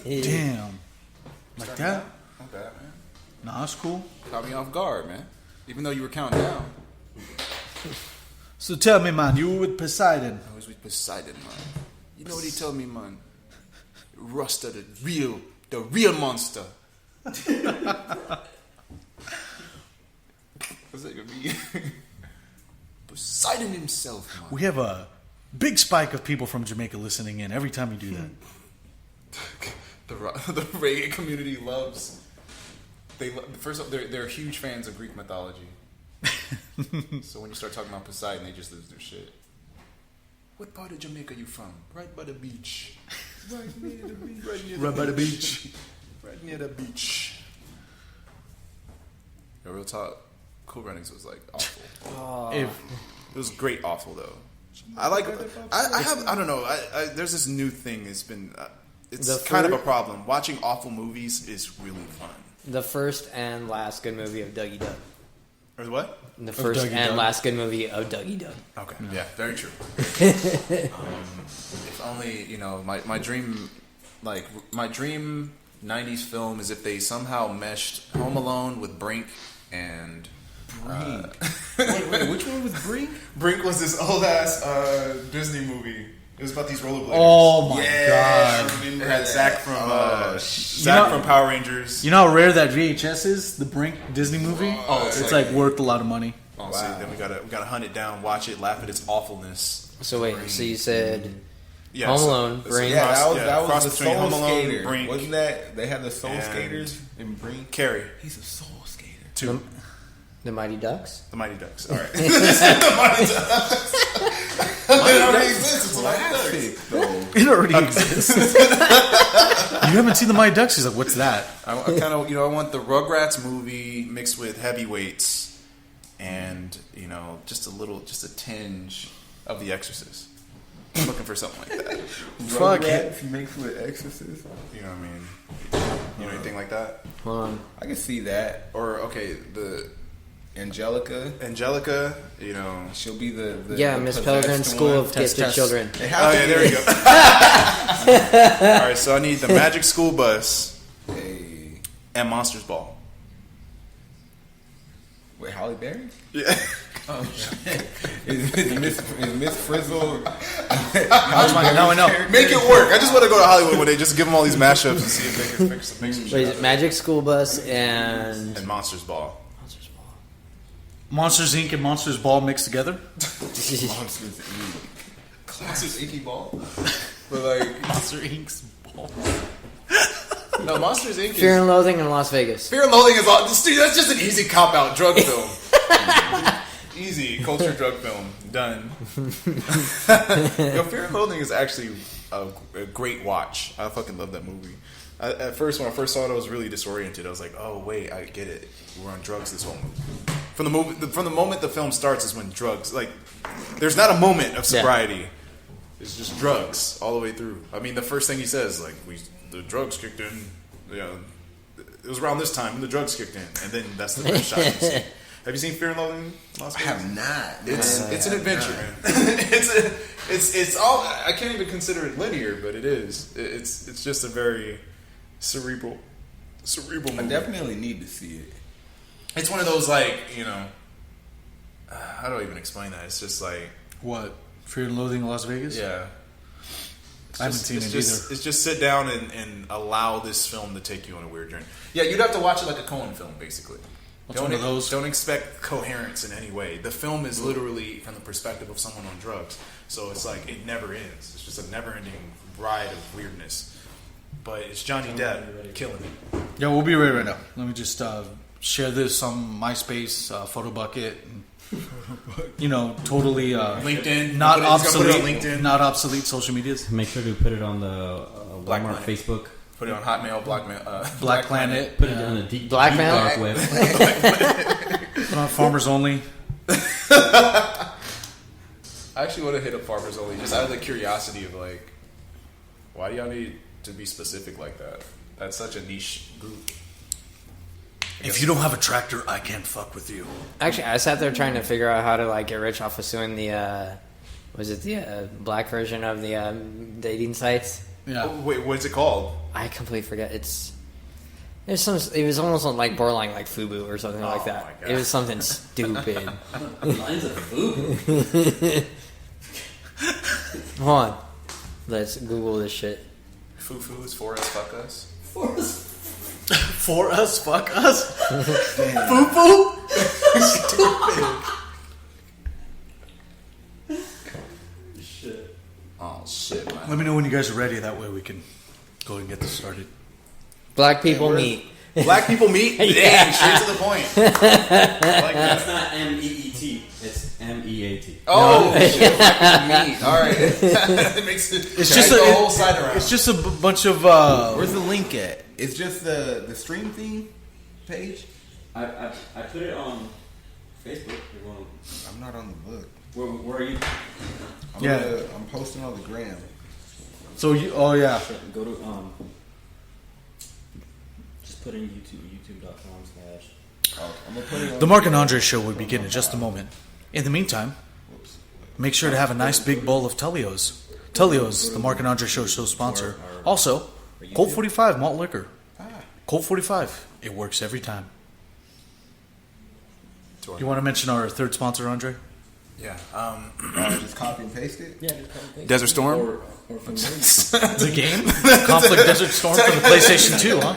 Damn. Like that? Not bad, man. Nah, it's cool. Caught me off guard, man. Even though you were counting down. So tell me, man, you were with Poseidon. I was with Poseidon, man. You know what he told me, man? Rusta, the real monster. What's that gonna be? Poseidon himself, man. We have a big spike of people from Jamaica listening in every time you do that. The reggae community loves. First off, they're huge fans of Greek mythology. So when you start talking about Poseidon, they just lose their shit. What part of Jamaica you from? Right by the beach. Right near the beach. Right by the beach. Right near the beach. Yeah, real talk. Cool Runnings was like awful. It was great awful though. I don't know. There's this new thing. It's been it's kind of a problem. Watching awful movies is really fun. The first and last good movie of Dougie Doug. Or what? The first and last good movie of Dougie Doug. Okay, yeah, very true. If only, my dream, my dream 90s film is if they somehow meshed Home Alone with Brink and... Wait, which one was Brink? Brink was this old-ass Disney movie. It was about these rollerbladers. Oh my god! It had Zach from Power Rangers. You know how rare that VHS is? The Brink Disney movie. It's like worth a lot of money. Wow. So then we gotta hunt it down, watch it, laugh at its awfulness. So wait, so you said Home Alone, Brink. Yeah, that was the between Soul Home Alone, Skater. Brink, Wasn't that they had the Soul Skaters in Brink? Carrie. He's a Soul Skater. Two. The Mighty Ducks. The Mighty Ducks. All right. The Mighty Ducks. It already exists. It's classic, though. It already exists. You haven't seen the Mighty Ducks? He's like, what's that? I kind of, I want the Rugrats movie mixed with heavyweights, and just a tinge of The Exorcist. I'm looking for something like that. Fuck it. Mixed with Exorcist. You know what I mean? Anything like that? Hold on. I can see that. Or the Angelica, she'll be the Miss Peregrine's School of Gifted Children. There we go. All right, so I need the Magic School Bus and Monsters Ball. Wait, Halle Berry? Yeah. Oh shit! Is Miss Frizzle? Now I know. Make it work. I just want to go to Hollywood one day, just give them all these mashups and see if they can make some shit. Wait, is it Magic School Bus and Monsters Ball? Monsters Inc. and Monsters Ball mixed together? Monsters Inc. Monsters Inc. Ball? But Monster Inc.'s Ball. No, Monsters Inc. Fear and Loathing in Las Vegas. Fear and Loathing is all... Dude, that's just an easy cop-out drug film. Easy culture drug film. Done. Fear and Loathing is actually a great watch. I fucking love that movie. At first, when I first saw it, I was really disoriented. I was like, "Oh wait, I get it. We're on drugs this whole movie." From the moment the film starts is when drugs there's not a moment of sobriety. Yeah. It's just drugs all the way through. I mean, the first thing he says the drugs kicked in. It was around this time when the drugs kicked in, and then that's the first shot you see. Have you seen Fear and Loathing? I have not. It's an adventure, man. it's all. I can't even consider it linear, but it is. It's just a very cerebral movie. I definitely need to see it. It's one of those how do I even explain that? It's just like what? Fear and Loathing in Las Vegas? Yeah. I haven't seen it either. It's just sit down and allow this film to take you on a weird journey. Yeah, you'd have to watch it like a Coen film, basically. Don't expect coherence in any way. The film is literally from the perspective of someone on drugs. So it's like it never ends. It's just a never-ending ride of weirdness. But it's Johnny Depp killing it. Yeah, we'll be ready right now. Let me just share this on MySpace, Photo Bucket. Totally LinkedIn. Not obsolete. LinkedIn. Not obsolete social medias. Make sure to put it on the Walmart Facebook. Put it on Hotmail, Black Planet. Put it on the deep Blackmail. dark web. Put on Farmers Only. I actually want to hit up Farmers Only just out of the curiosity of why do y'all need to be specific like that? That's such a niche group. If you don't have a tractor, I can't fuck with you. Actually, I sat there trying to figure out how to get rich off of suing the black version of the dating sites. Yeah. Oh, wait, what's it called? I completely forget. It was almost like borderline like FUBU or something like that. my God. It was something stupid. Lines of food. Hold on. Let's Google this shit. Foo is for us, fuck us. For us, fuck us. Foo-foo. Shit. Oh shit, man. Let me know when you guys are ready. That way we can go and get this started. Black people meet. Black people meet? Yeah. Dang, straight to the point. Like that. It's not MEET. It's MEAT. Oh, shit. Black people meet. All right. It makes it. It's just the whole side around. It's just a bunch of. Where's the link at? It's just the stream thing page. I put it on Facebook. I'm not on the book. Where are you? I'm posting on the gram. So you. Oh yeah. Go to just put in youtube.com/. I'm gonna put it on The Mark and Andre show will begin in just a moment. In the meantime, make sure to have a nice big bowl of Telios. Telios, the Mark and Andre show sponsor. Also, Colt 45 malt liquor. Colt 45, it works every time. You want to mention our third sponsor, Andre? Yeah. just copy and paste it. Yeah, just copy. Desert Storm? Or from The game? Conflict Desert Storm for the PlayStation 2, huh?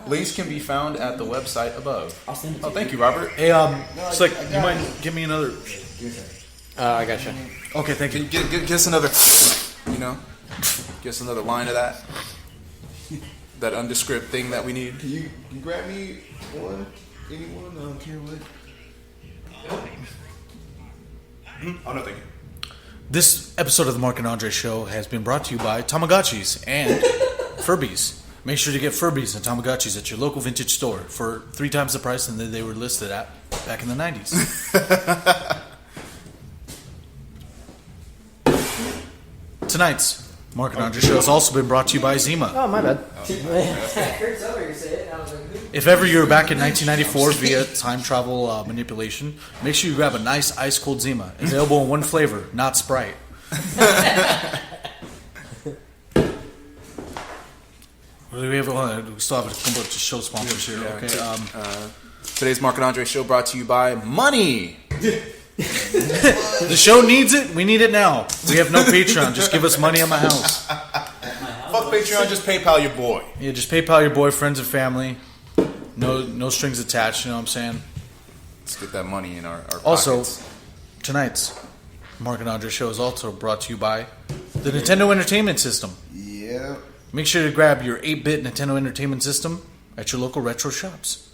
Links can be found at the website above. I'll send it to Oh, you. thank you, Robert. Hey, Slick, you mind give me another? I gotcha. Okay, thank you. Get us another, get us another line of that. That undescript thing that we need. Can you grab me one? Anyone? I don't care what. Oh, no, thank you. This episode of the Mark and Andre show has been brought to you by Tamagotchis and Furbies. Make sure to get Furbies and Tamagotchis at your local vintage store for 3 times the price than they were listed at back in the 90s. Tonight's Mark and Andre show has also been brought to you by Zima. Oh, my bad. If ever you're back in 1994 via time travel manipulation, make sure you grab a nice ice cold Zima. Available in one flavor, not Sprite. We still have a couple of show sponsors here. Yeah, Okay. Today's Mark and Andre show brought to you by Money. The show needs it. We need it now. We have no Patreon. Just give us money at my house. Fuck Patreon, just PayPal your boy. Yeah, just PayPal your boy, friends, and family. No strings attached. You know what I'm saying? Let's get that money in our Also, pockets. tonight's Mark and Andre show is also brought to you by the Nintendo Entertainment System. Yeah. Make sure to grab your 8-bit Nintendo Entertainment System at your local retro shops.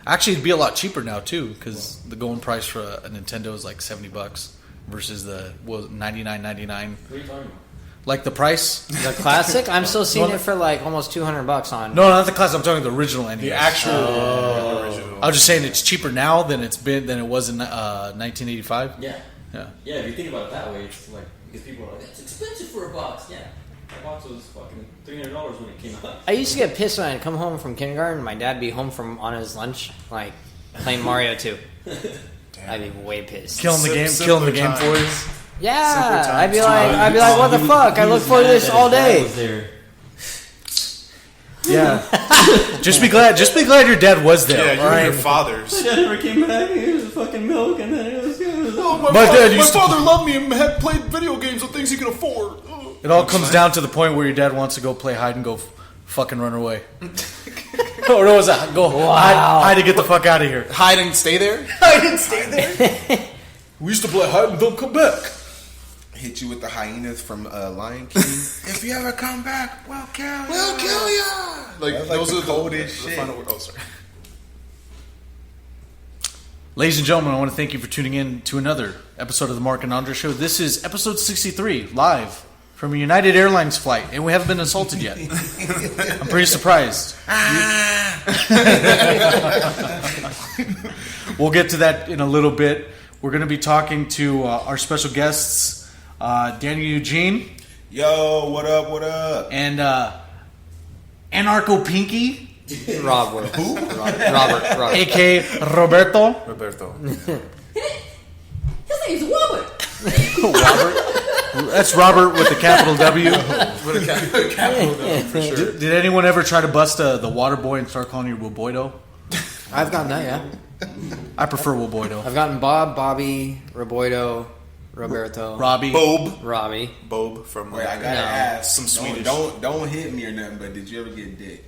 Actually, it'd be a lot cheaper now too, because the going price for a Nintendo is like $70 versus the $99.99. What are you talking about? Like the price? The classic? I'm still seeing it for like almost $200 on. No, not the class. I'm talking the original NES. The actual original. I was just saying it's cheaper now than it was in 1985. Yeah. Yeah. Yeah, if you think about it that way, it's like, because people are like, it's expensive for a box. Yeah. That box was fucking $300 when it came out. I used to get pissed when I'd come home from kindergarten. My dad'd be home from on his lunch, like playing Mario 2. I'd be way pissed. Killing the game Simpler for you. Yeah, Simpler I'd be times. like, what the fuck? I look forward to this all I day. was there. Yeah. Just be glad your dad was there. Yeah, you all and right? your fathers. My dad never came back. It was fucking milk, and then it was. Oh, My dad used to- father loved me and had played video games with things he could afford. It all comes down to the point where your dad wants to go play hide and go fucking run away. Or was that go hide to get the fuck out of here? Hide and stay there? Hide and stay there. We used to play hide and don't come back. Hit you with the hyenas from Lion King. If you ever come back, we'll kill you. We'll kill ya! Like, That's like those the are coldest the shit. final word. Oh, sorry. Ladies and gentlemen, I want to thank you for tuning in to another episode of the Mark and Andre Show. This is episode 63, live from a United Airlines flight, and we haven't been assaulted yet. I'm pretty surprised. We'll get to that in a little bit. We're going to be talking to our special guests, Daniel Eugene Yo, what up, what up? and Anarcho Pinky, Robert. Who? Robert. a.k.a. Roberto. Roberto. His name's Robert. That's Robert with the capital W. With a capital W, for sure. Did anyone ever try to bust the water boy and start calling you Woboido? I've gotten that, yeah. I prefer Woboido. I've gotten Bob, Bobby, Roboido, Roberto, Robbie. Robbie. Bob from Wait, I gotta No. ask. Some Swedish. Don't hit me or nothing. But did you ever get dick?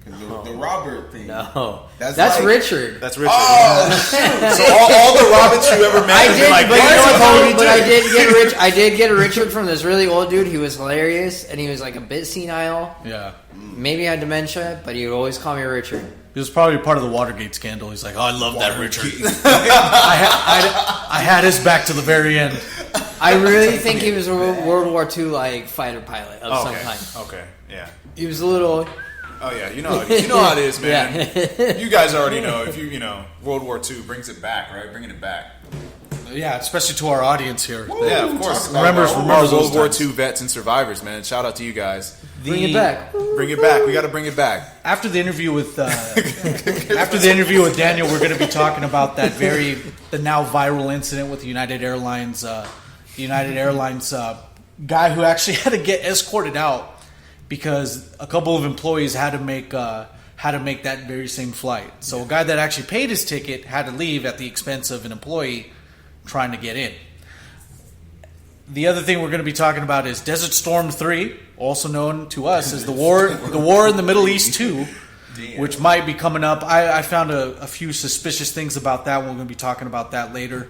'Cause the Robert thing. No, That's that's like- Richard. That's Richard. Oh, So all the Roberts you ever met, I have been did, like, but you "Why know is what, he calling Tony? me But I Dick?" did get Rich. I did get a Richard from this really old dude. He was hilarious, and he was like a bit senile. Yeah. Maybe had dementia, but he would always call me Richard. He was probably part of the Watergate scandal. He's like, oh, I love that Richard. I had his back to the very end. I really think he was a World War II like fighter pilot of some Okay. kind. Okay. Yeah. He was a little. Oh yeah. You know how it is, man. Yeah. You guys already know. If you know World War II brings it back, right? Bringing it back. Yeah, especially to our audience here. Yeah, of course. Remember Our those World War times. II vets and survivors, man. Shout out to you guys. Bring it back. Bring it back. We got to bring it back. After the interview with Daniel, we're going to be talking about the now viral incident with the United Airlines. Guy who actually had to get escorted out because a couple of employees had to make that very same flight. So a guy that actually paid his ticket had to leave at the expense of an employee trying to get in. The other thing we're going to be talking about is Desert Storm 3, also known to us as the war in the Middle East 2, which might be coming up. I found a few suspicious things about that. We're going to be talking about that later.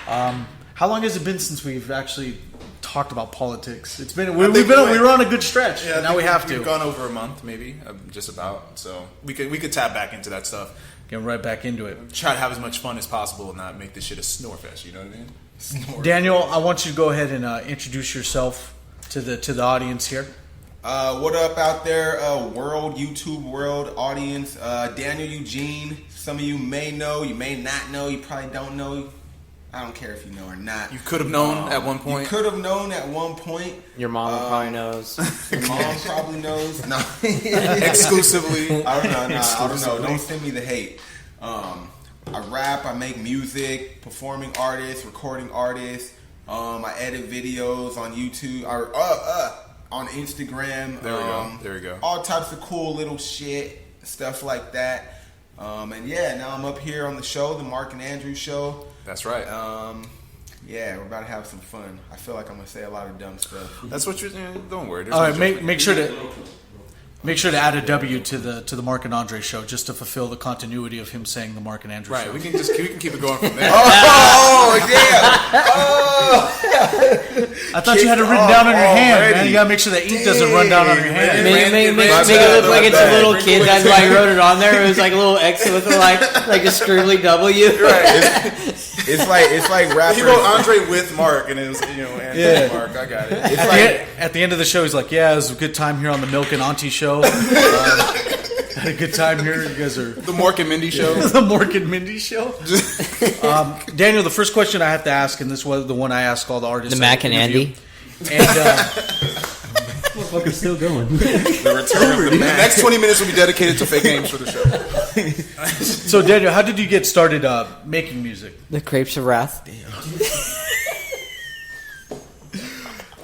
How long has it been since we've actually talked about politics? It's been we were on a good stretch. Yeah, Now we have to. We've gone over a month, maybe, just about. So we could tap back into that stuff. Get right back into it. Try to have as much fun as possible and not make this shit a snore fest. You know what I mean? Daniel, I want you to go ahead and introduce yourself to the audience here. What up out there, YouTube world audience? Daniel Eugene. Some of you may know, you may not know, you probably don't know. I don't care if you know or not. You could have known at one point. You could have known at one point. Your mom probably knows. Your mom probably knows. No. Exclusively. I don't know. I don't know. Don't send me the hate. I rap. I make music. Performing artist. Recording artist. I edit videos on YouTube or on Instagram. There we go. All types of cool little shit, stuff like that. And yeah, now I'm up here on the show, the Mark and Andrew show. That's right. Yeah, we're about to have some fun. I feel like I'm gonna say a lot of dumb stuff. That's what you're. Don't worry. There's All no right, judgment. make sure to add a W to the Mark and Andre show just to fulfill the continuity of him saying the Mark and Andre show. Right, we can keep it going from there. Oh yeah! I thought you had it written down on your hand, man. You gotta make sure the ink doesn't run down on your hand. Make it look like it's a little kid that like wrote it on there. It was like a little X with like a scribbly W. Right. It's like rappers. He wrote Andre with Mark, and it was Andre with Mark. I got it. It's like At the end of the show, he's like, "Yeah, it was a good time here on the Milk and Auntie show. Had a good time here. You guys are The Mork and Mindy show. the Mork and Mindy show." Daniel, the first question I have to ask, and this was the one I ask all the artists, The Mac and interview, Andy. and Motherfucker's still going. The return of the next 20 minutes will be dedicated to fake names for the show. so Daniel, how did you get started making music? The Crepes of Wrath.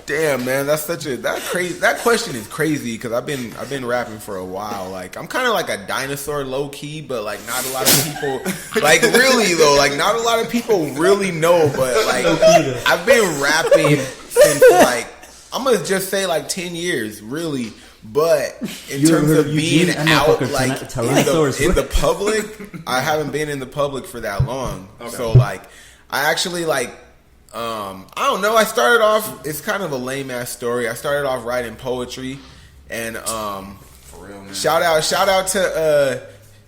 damn, man, that question is crazy because I've been rapping for a while. Like I'm kind of like a dinosaur, low key, but like not a lot of people like really though. Like not a lot of people really know, but like I've been rapping since like I'm gonna just say like 10 years, really. But in terms of being out like in the public, I haven't been in the public for that long. Okay. So like I actually like. I don't know. I started off. It's kind of a lame ass story. I started off writing poetry, and For real, man. shout out to.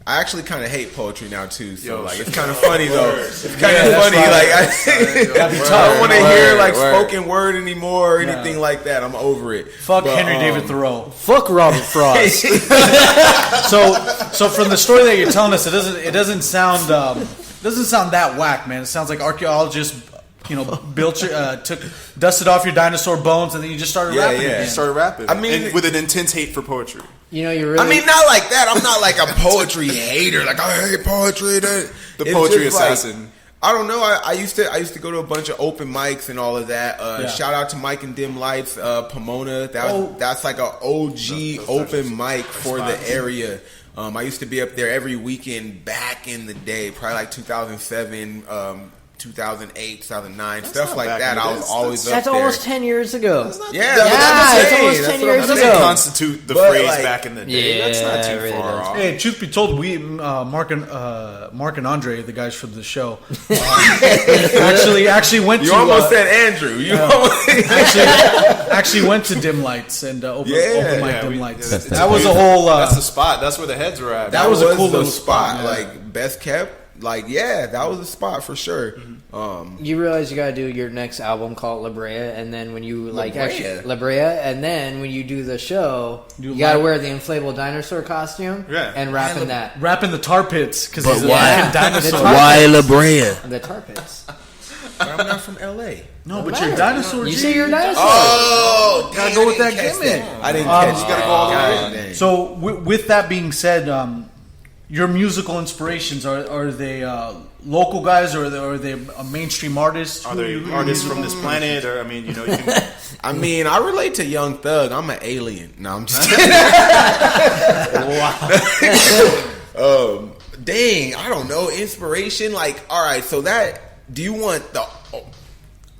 I actually kind of hate poetry now too. So like, it's kind of funny though. It's kind of funny. Like I don't want to hear like spoken word anymore or anything like that. I'm over it. Fuck Henry David Thoreau. Fuck Robert Frost. So from the story that you're telling us, it doesn't sound that whack, man. It sounds like archaeologists, dusted off your dinosaur bones, and then you just started rapping. Yeah. You started rapping. I mean, and with an intense hate for poetry. You know, you really. I mean, not like that. I'm not like a poetry hater. Like I hate poetry. The poetry assassin. I don't know. I used to go to a bunch of open mics and all of that. Shout out to Mike and Dim Lights, Pomona. That's like an OG open mic for the area. I used to be up there every weekend back in the day, probably like 2007, 2008, 2009, stuff like that. I was always up there. That's almost 10 years ago. It's almost 10 years That ago. doesn't constitute the phrase like, back in the day. Yeah, That's not it too really far does. off. Hey, truth be told, we Mark and Andre, the guys from the show, actually went You to. almost said Andrew. You actually went to Dim Lights and open mic Dim Lights. It's That was a beautiful. whole. That's the spot. That's where the heads were at. That was a cool little little spot. spot, yeah. Like best kept. Like that was a spot for sure. You realize you gotta do your next album called La Brea, and then when you La Brea, and then when you do the show, you Do gotta live- wear the inflatable dinosaur costume and rap in that. Rapping the tar pits because he's a why? fucking dinosaur. The tar La Brea? The tar pits. I'm not from LA. No, but you're a dinosaur. You G. say you're a dinosaur. Oh, Gotta go with that gimmick. I didn't catch. you gotta go all the way. Dang. So with that being said, your musical inspirations are they local guys or are they mainstream artists? Are they artists from this planet? Or, I mean, you can... I mean, I relate to Young Thug. I'm an alien. No, I'm just kidding. Wow. Dang, I don't know. Inspiration, like, all right. So do you want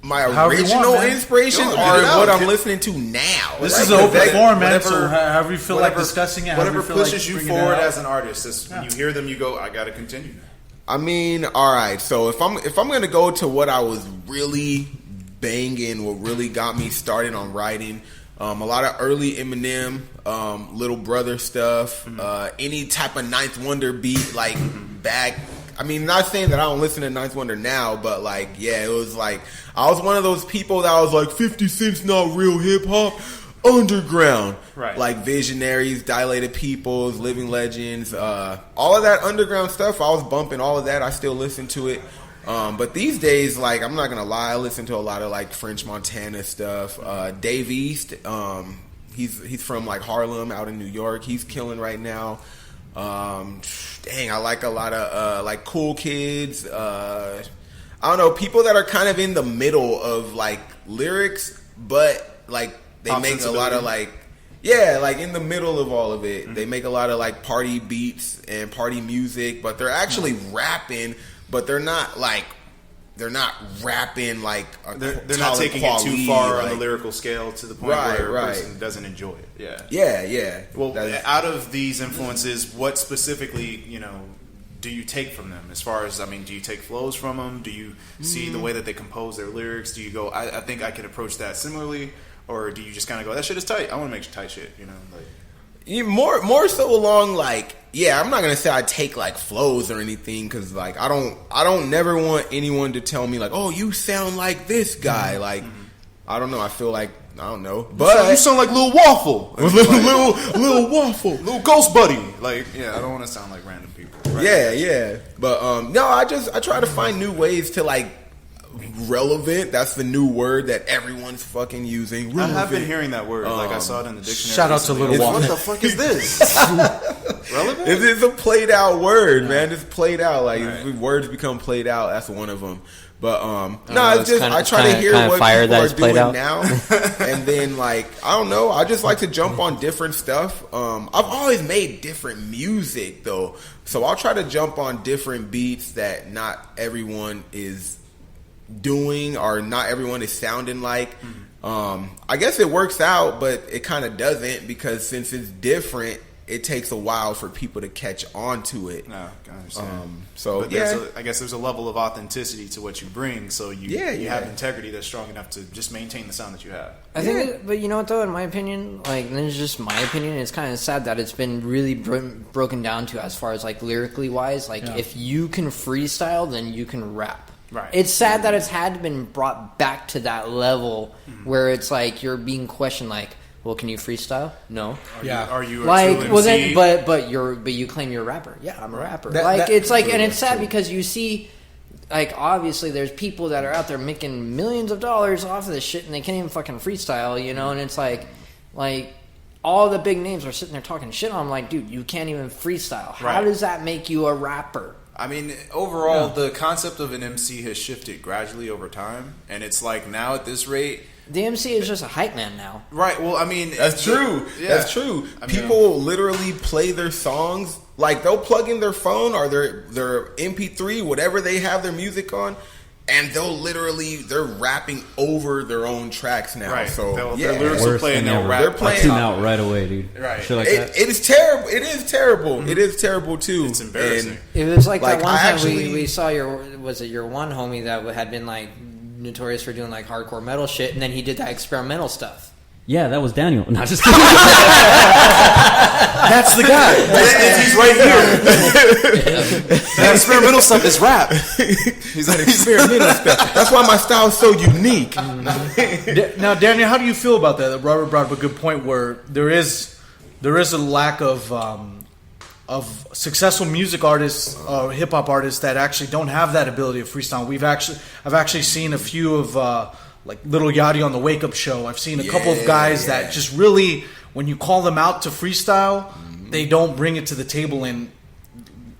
my However you original want, man. inspiration Yo, or get it out, what I'm kid. listening to now? This Like, is an open that- forum, man. whatever- So however you feel like discussing it, however Whatever you feel pushes like you bringing it forward out. as an artist. Is when you hear them, you go, I gotta continue. I mean, all right. So if I'm gonna go to what I was really banging, what really got me started on writing, a lot of early Eminem, Little Brother stuff, any type of Ninth Wonder beat, like back. I mean, not saying that I don't listen to Ninth Wonder now, but like, yeah, it was like I was one of those people that was like 50 Cent's not real hip hop. Underground, Right. like Visionaries, Dilated Peoples, Living Legends, all of that underground stuff. I was bumping all of that. I still listen to it, but these days, like, I'm not gonna lie, I listen to a lot of like French Montana stuff. Dave East, he's from like Harlem, out in New York. He's killing right now. Dang, I like a lot of like Cool Kids. I don't know, people that are kind of in the middle of like lyrics, but like they Pop make a sensibility. lot of like, yeah, like in the middle of all of it. They make a lot of like party beats and party music, but they're actually rapping, but they're not rapping like a They're not taking it too far on the lyrical scale to the point where a person doesn't enjoy it. Yeah. Yeah. Well, That's- out of these influences, what specifically, do you take from them? As far as, I mean, do you take flows from them? Do you see the way that they compose their lyrics? Do you go, I think I could approach that similarly? Or do you just kind of go, that shit is tight. I want to make tight shit, like... more so along like, yeah, I'm not gonna say I take like flows or anything, because like I don't never want anyone to tell me like, oh, you sound like this guy. Like, I don't know, I feel like, I don't know, but you sound like Lil Waffle. little waffle, Lil Ghost Buddy. Like, yeah, I don't want to sound like random people. Right? yeah, but no, I try to find new ways to like relevant. That's the new word that everyone's fucking using. I Relevant. have been hearing that word. Like, I saw it in the dictionary. Shout out to recently. Lil What Waffle. the fuck is this? Relevant? It's a played out word, man. It's played out. Like, Right. if words become played out, that's one of them. But know, it's it's just kinda- I try to hear kinda what fire people that are is played doing out. now, and then like I don't know. I just like to jump on different stuff. I've always made different music though, so I'll try to jump on different beats that not everyone is doing or not everyone is sounding like. I guess it works out, but it kind of doesn't, because since it's different, it takes a while for people to catch on to it. No, I understand. So But yeah, I guess there's a level of authenticity to what you bring, so you have Yeah. integrity that's strong enough to just maintain the sound that you have. I think, but you know what though? In my opinion, like, and this is just my opinion. It's kind of sad that it's been really broken down to as far as like lyrically wise. Like, if you can freestyle, then you can rap. Right. It's sad that it's had been brought back to that level where it's like you're being questioned. Like, well, can you freestyle? No. Are you a Like, true well, MC? then, but you claim you're a rapper. Yeah, I'm a rapper. It's like, and it's sad because you see, like, obviously there's people that are out there making millions of dollars off of this shit, and they can't even fucking freestyle, and it's like all the big names are sitting there talking shit on. I'm like, dude, you can't even freestyle. How Right. does that make you a rapper? I mean, overall, the concept of an MC has shifted gradually over time, and it's like now at this rate, the MC is just a hype man now. right? Well, I mean, That's true. Yeah. That's true. I mean, People literally play their songs, like they'll plug in their phone or their MP3, whatever they have their music on, and they're rapping over their own tracks now. Right. So They're lyrics are Worse playing, than they'll ever. rap. They're playing- I tune out right away, dude. Right. Shit like it that. is terrible. It is terrible. It is terrible too. It's embarrassing. It was like Like, that one I time actually- we saw your one homie that had been like notorious for doing like hardcore metal shit, and then he did that experimental stuff. Yeah, that was Daniel. Not just kidding. That's the guy. He's right here. That experimental stuff is rap. He's an experimental stuff. That's why my style is so unique. Now, Daniel, how do you feel about that? Robert brought up a good point where there is a lack of successful music artists, hip hop artists that actually don't have that ability of freestyle. I've actually seen a few of like Little Yachty on the Wake Up Show. I've seen a couple of guys that just really, when you call them out to freestyle, they don't bring it to the table. And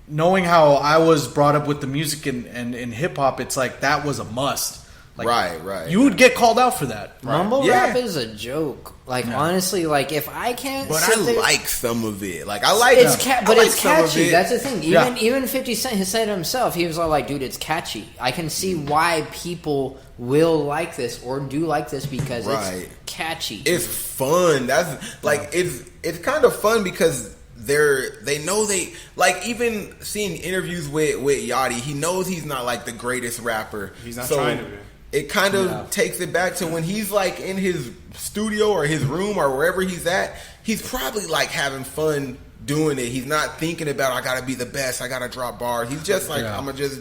knowing how I was brought up with the music and hip hop, it's like that was a must. Like, Right. You would get called out for that. Mumble Yeah. rap is a joke. Like honestly, like if I can't, But sit I there, like some of it. Like I like it's I but like it's some of catchy. it. That's the thing. Yeah. Even 50 Cent has said himself, he was all like, "Dude, it's catchy. I can see why people will like this or do like this because Right. it's catchy." It's fun. That's like it's kind of fun because they know they like, even seeing interviews with Yachty, he knows he's not like the greatest rapper. He's not trying to be. It kind of takes it back to when he's like in his studio or his room or wherever he's at. He's probably like having fun doing it. He's not thinking about, I gotta be the best, I gotta drop bars. He's just like, I'm gonna just.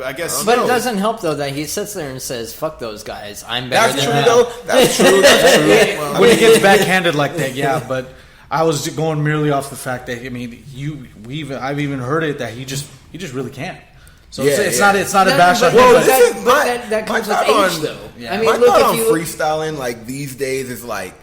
I guess. But it doesn't help though that he sits there and says, "Fuck those guys. I'm better That's than true them." though. That's true. That's true. When it gets backhanded like that, yeah. But I was going merely off the fact that I've even heard it that he just really can't. So it's not a bash on him. Well, But that comes with my age, thought on- though. Yeah. I mean, My look, thought if on you freestyling like these days is like,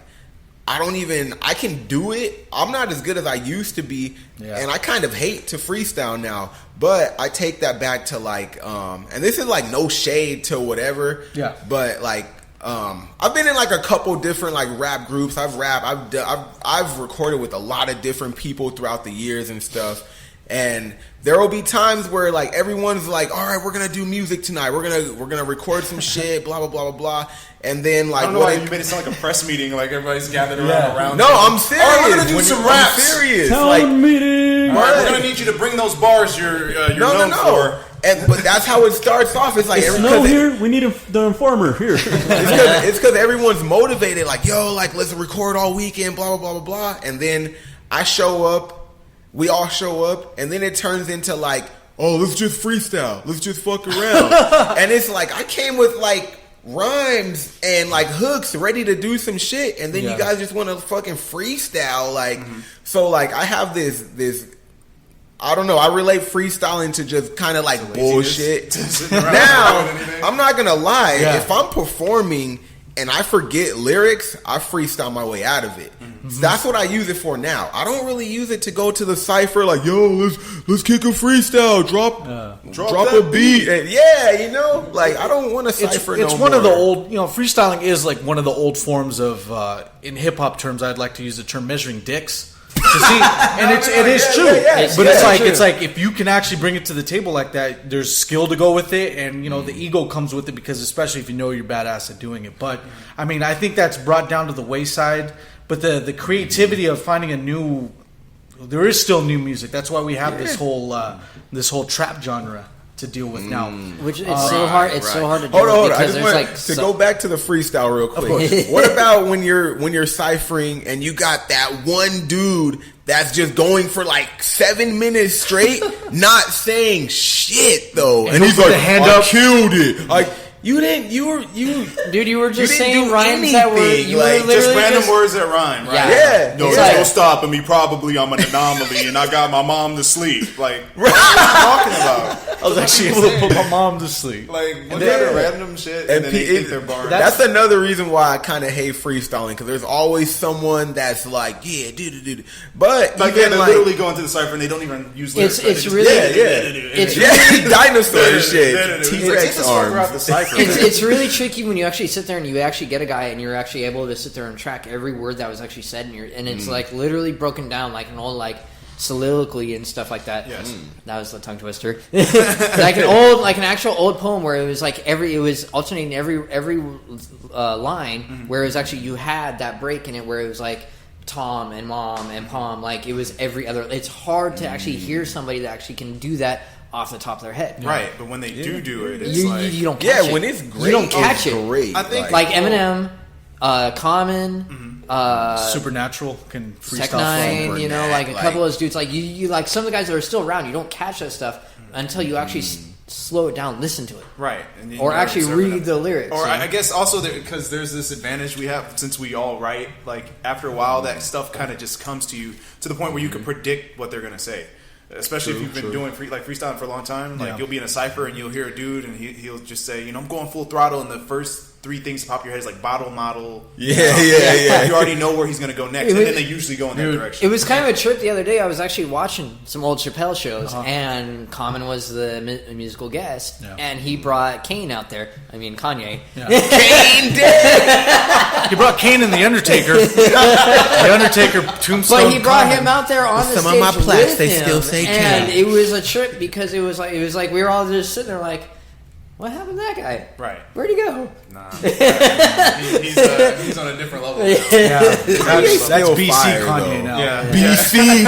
I can do it. I'm not as good as I used to be, and I kind of hate to freestyle now. But I take that back to like, and this is like no shade to whatever. Yeah. But like, I've been in like a couple different like rap groups. I've recorded with a lot of different people throughout the years and stuff. And there will be times where like everyone's like, all right, we're gonna do music tonight. We're gonna record some shit, blah blah blah blah blah. And then like, I don't know why you made it sound like a press meeting, like everybody's gathered around. No, I'm serious. All right, we're gonna do some I'm raps. serious. Town Like, meeting. All right, we're gonna need you to bring those bars you're known for. But that's how it starts off. It's like It's snow here. We need the informer here. it's because everyone's motivated. Like, yo, like let's record all weekend, blah blah blah blah blah. And then I show up. We all show up, and then it turns into like, oh, let's just freestyle. Let's just fuck around. And it's like, I came with like rhymes and like hooks ready to do some shit, and then you guys just want to fucking freestyle. Like, so like I have this. I don't know. I relate freestyling to just kind of like bullshit. Now, I'm not gonna lie. Yeah. If I'm performing and I forget lyrics, I freestyle my way out of it. That's what I use it for now. I don't really use it to go to the cypher like, yo, let's kick a freestyle, drop a beat, and you know, like I don't want to cypher. It's one of the old, freestyling is like one of the old forms of, in hip hop terms, I'd like to use the term measuring dicks. To see, and it is true. But it's like if you can actually bring it to the table like that, there's skill to go with it, and the ego comes with it, because especially if you know you're badass at doing it. But I mean, I think that's brought down to the wayside. But the creativity of finding there is still new music. That's why we have this whole trap genre to deal with now. which it's so hard. It's so hard to do. Hold on. I because just there's want to go back to the freestyle real quick. What about when you're ciphering and you got that one dude that's just going for like 7 minutes straight, not saying shit though, and he's like, hand I up. killed it. Like, You didn't. Dude, you were just You didn't saying do rhymes that were anything, you like, were Just literally random words that rhyme, right? Yeah. No, It's there's no like- stopping me. Probably I'm an anomaly, and I got my mom to sleep. Like, what are you talking about? I was actually able to put my mom to sleep. Like, what kind of random shit, and then they think they're bars. That's another reason why I kind of hate freestyling, because there's always someone that's like, yeah, dude. But Like, even they like, literally go into the cipher and they don't even use lyrics. It's They really- just- it's dinosaur and shit, It's like, T-Rex get this fucker out the arms. cipher. it's really tricky when you actually sit there and you actually get a guy and you're actually able to sit there and track every word that was actually said and it's like literally broken down like an old like soliloquy and stuff like that. Yes. That was the tongue twister. Like an actual old poem where it was like it was alternating every line where it was actually you had that break in it where it was like Tom and Mom and Pom, like it was every other. It's hard to actually hear somebody that actually can do that off the top of their head. Right, but when they do it, it's You, like... you don't catch it. when it's great, you don't catch it's it. great. I think, Like Eminem, Common, Supernatural can Tech freestyle Nine, flow. you know, like a like- couple of those dudes. Like you like some of the guys that are still around. You don't catch that stuff until you actually slow it down, listen to it, Right. And then or you actually observe read it. the lyrics. Or you know? I guess also because there's this advantage we have since we all write. Like after a while, that stuff kind of just comes to you to the point where you can predict what they're gonna say. Especially if you've been doing freestyling for a long time. Like you'll be in a cipher and you'll hear a dude and he'll just say, you know, I'm going full throttle, and the first three things that pop in your head is like bottle model. Yeah. You already know where he's gonna go next, and then they usually go in that direction. It was kind of a trip the other day. I was actually watching some old Chappelle shows, and Common was the musical guest, and he brought Kane out there. I mean, Kanye. Yeah. Kane did. He brought Kane and the Undertaker. The Undertaker tombstone. But he brought Common. him out there on the Some of stage my plaques, with they him, still say and Kane. it was a trip because it was like we were all just sitting there like, what happened to that guy? Right. Where'd he go? Nah. He's on a different level now. Yeah, that's Still BC fire, Kanye though. now. Yeah. BC.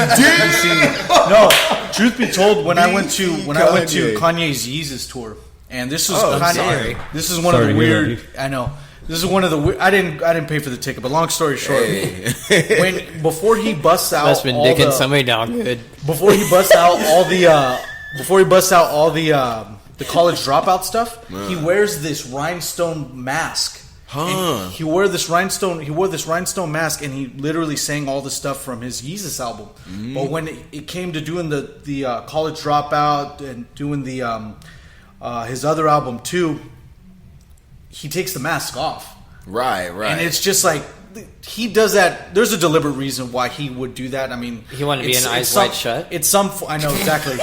No, truth be told, when I went to Kanye. Kanye's Yeezus tour, and this was Oh, Kanye. sorry. This is one Sorry of the to hear weird. that, I know. This is one of the. I didn't pay for the ticket, but long story short, before he busts out, Must have been all dicking the- somebody down good. before he busts out all the college dropout stuff, he wears this rhinestone mask. And he wore this rhinestone mask, and he literally sang all the stuff from his Yeezus album. But when it came to doing the college dropout and doing the his other album too, he takes the mask off. Right. And it's just like he does that. There's a deliberate reason why he would do that. I mean, He wanted to be it's- an eyes it's some- wide shut? It's some. I know exactly.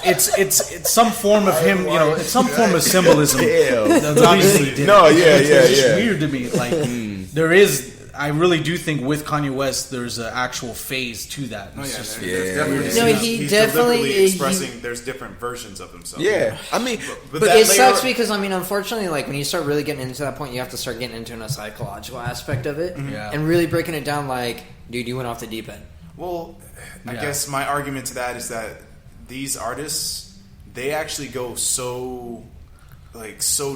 It's some form of him. You know, it's some form of symbolism. The reason he did No, it. yeah, It's yeah, just yeah. weird to me. Like there is. I really do think with Kanye West, there's an actual phase to that. Oh, It's yeah, just- there's Yeah. definitely No, he he's definitely- deliberately expressing there's different versions of himself. Yeah, I mean, But but that It layer- sucks because I mean, unfortunately, like when you start really getting into that point, you have to start getting into a psychological aspect of it, Yeah. and really breaking it down. Like, dude, you went off the deep end. Well, I Yeah. guess my argument to that is that these artists, they actually go so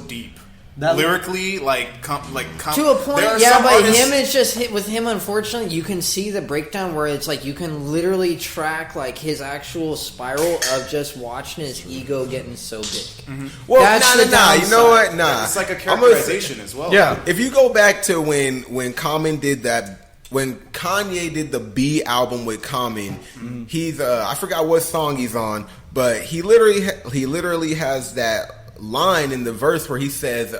deep. That- Lyrically, To a there point, are yeah, some but artists- him, it's just with him. Unfortunately, you can see the breakdown where it's like you can literally track like his actual spiral of just watching his ego getting so big. well, That's the nah. You know what? downside. Nah, It's like a I'm gonna say- characterization as well. Yeah. If you go back to when Common did that, when Kanye did the B album with Common, he's I forgot what song he's on, but he literally has that line in the verse where he says,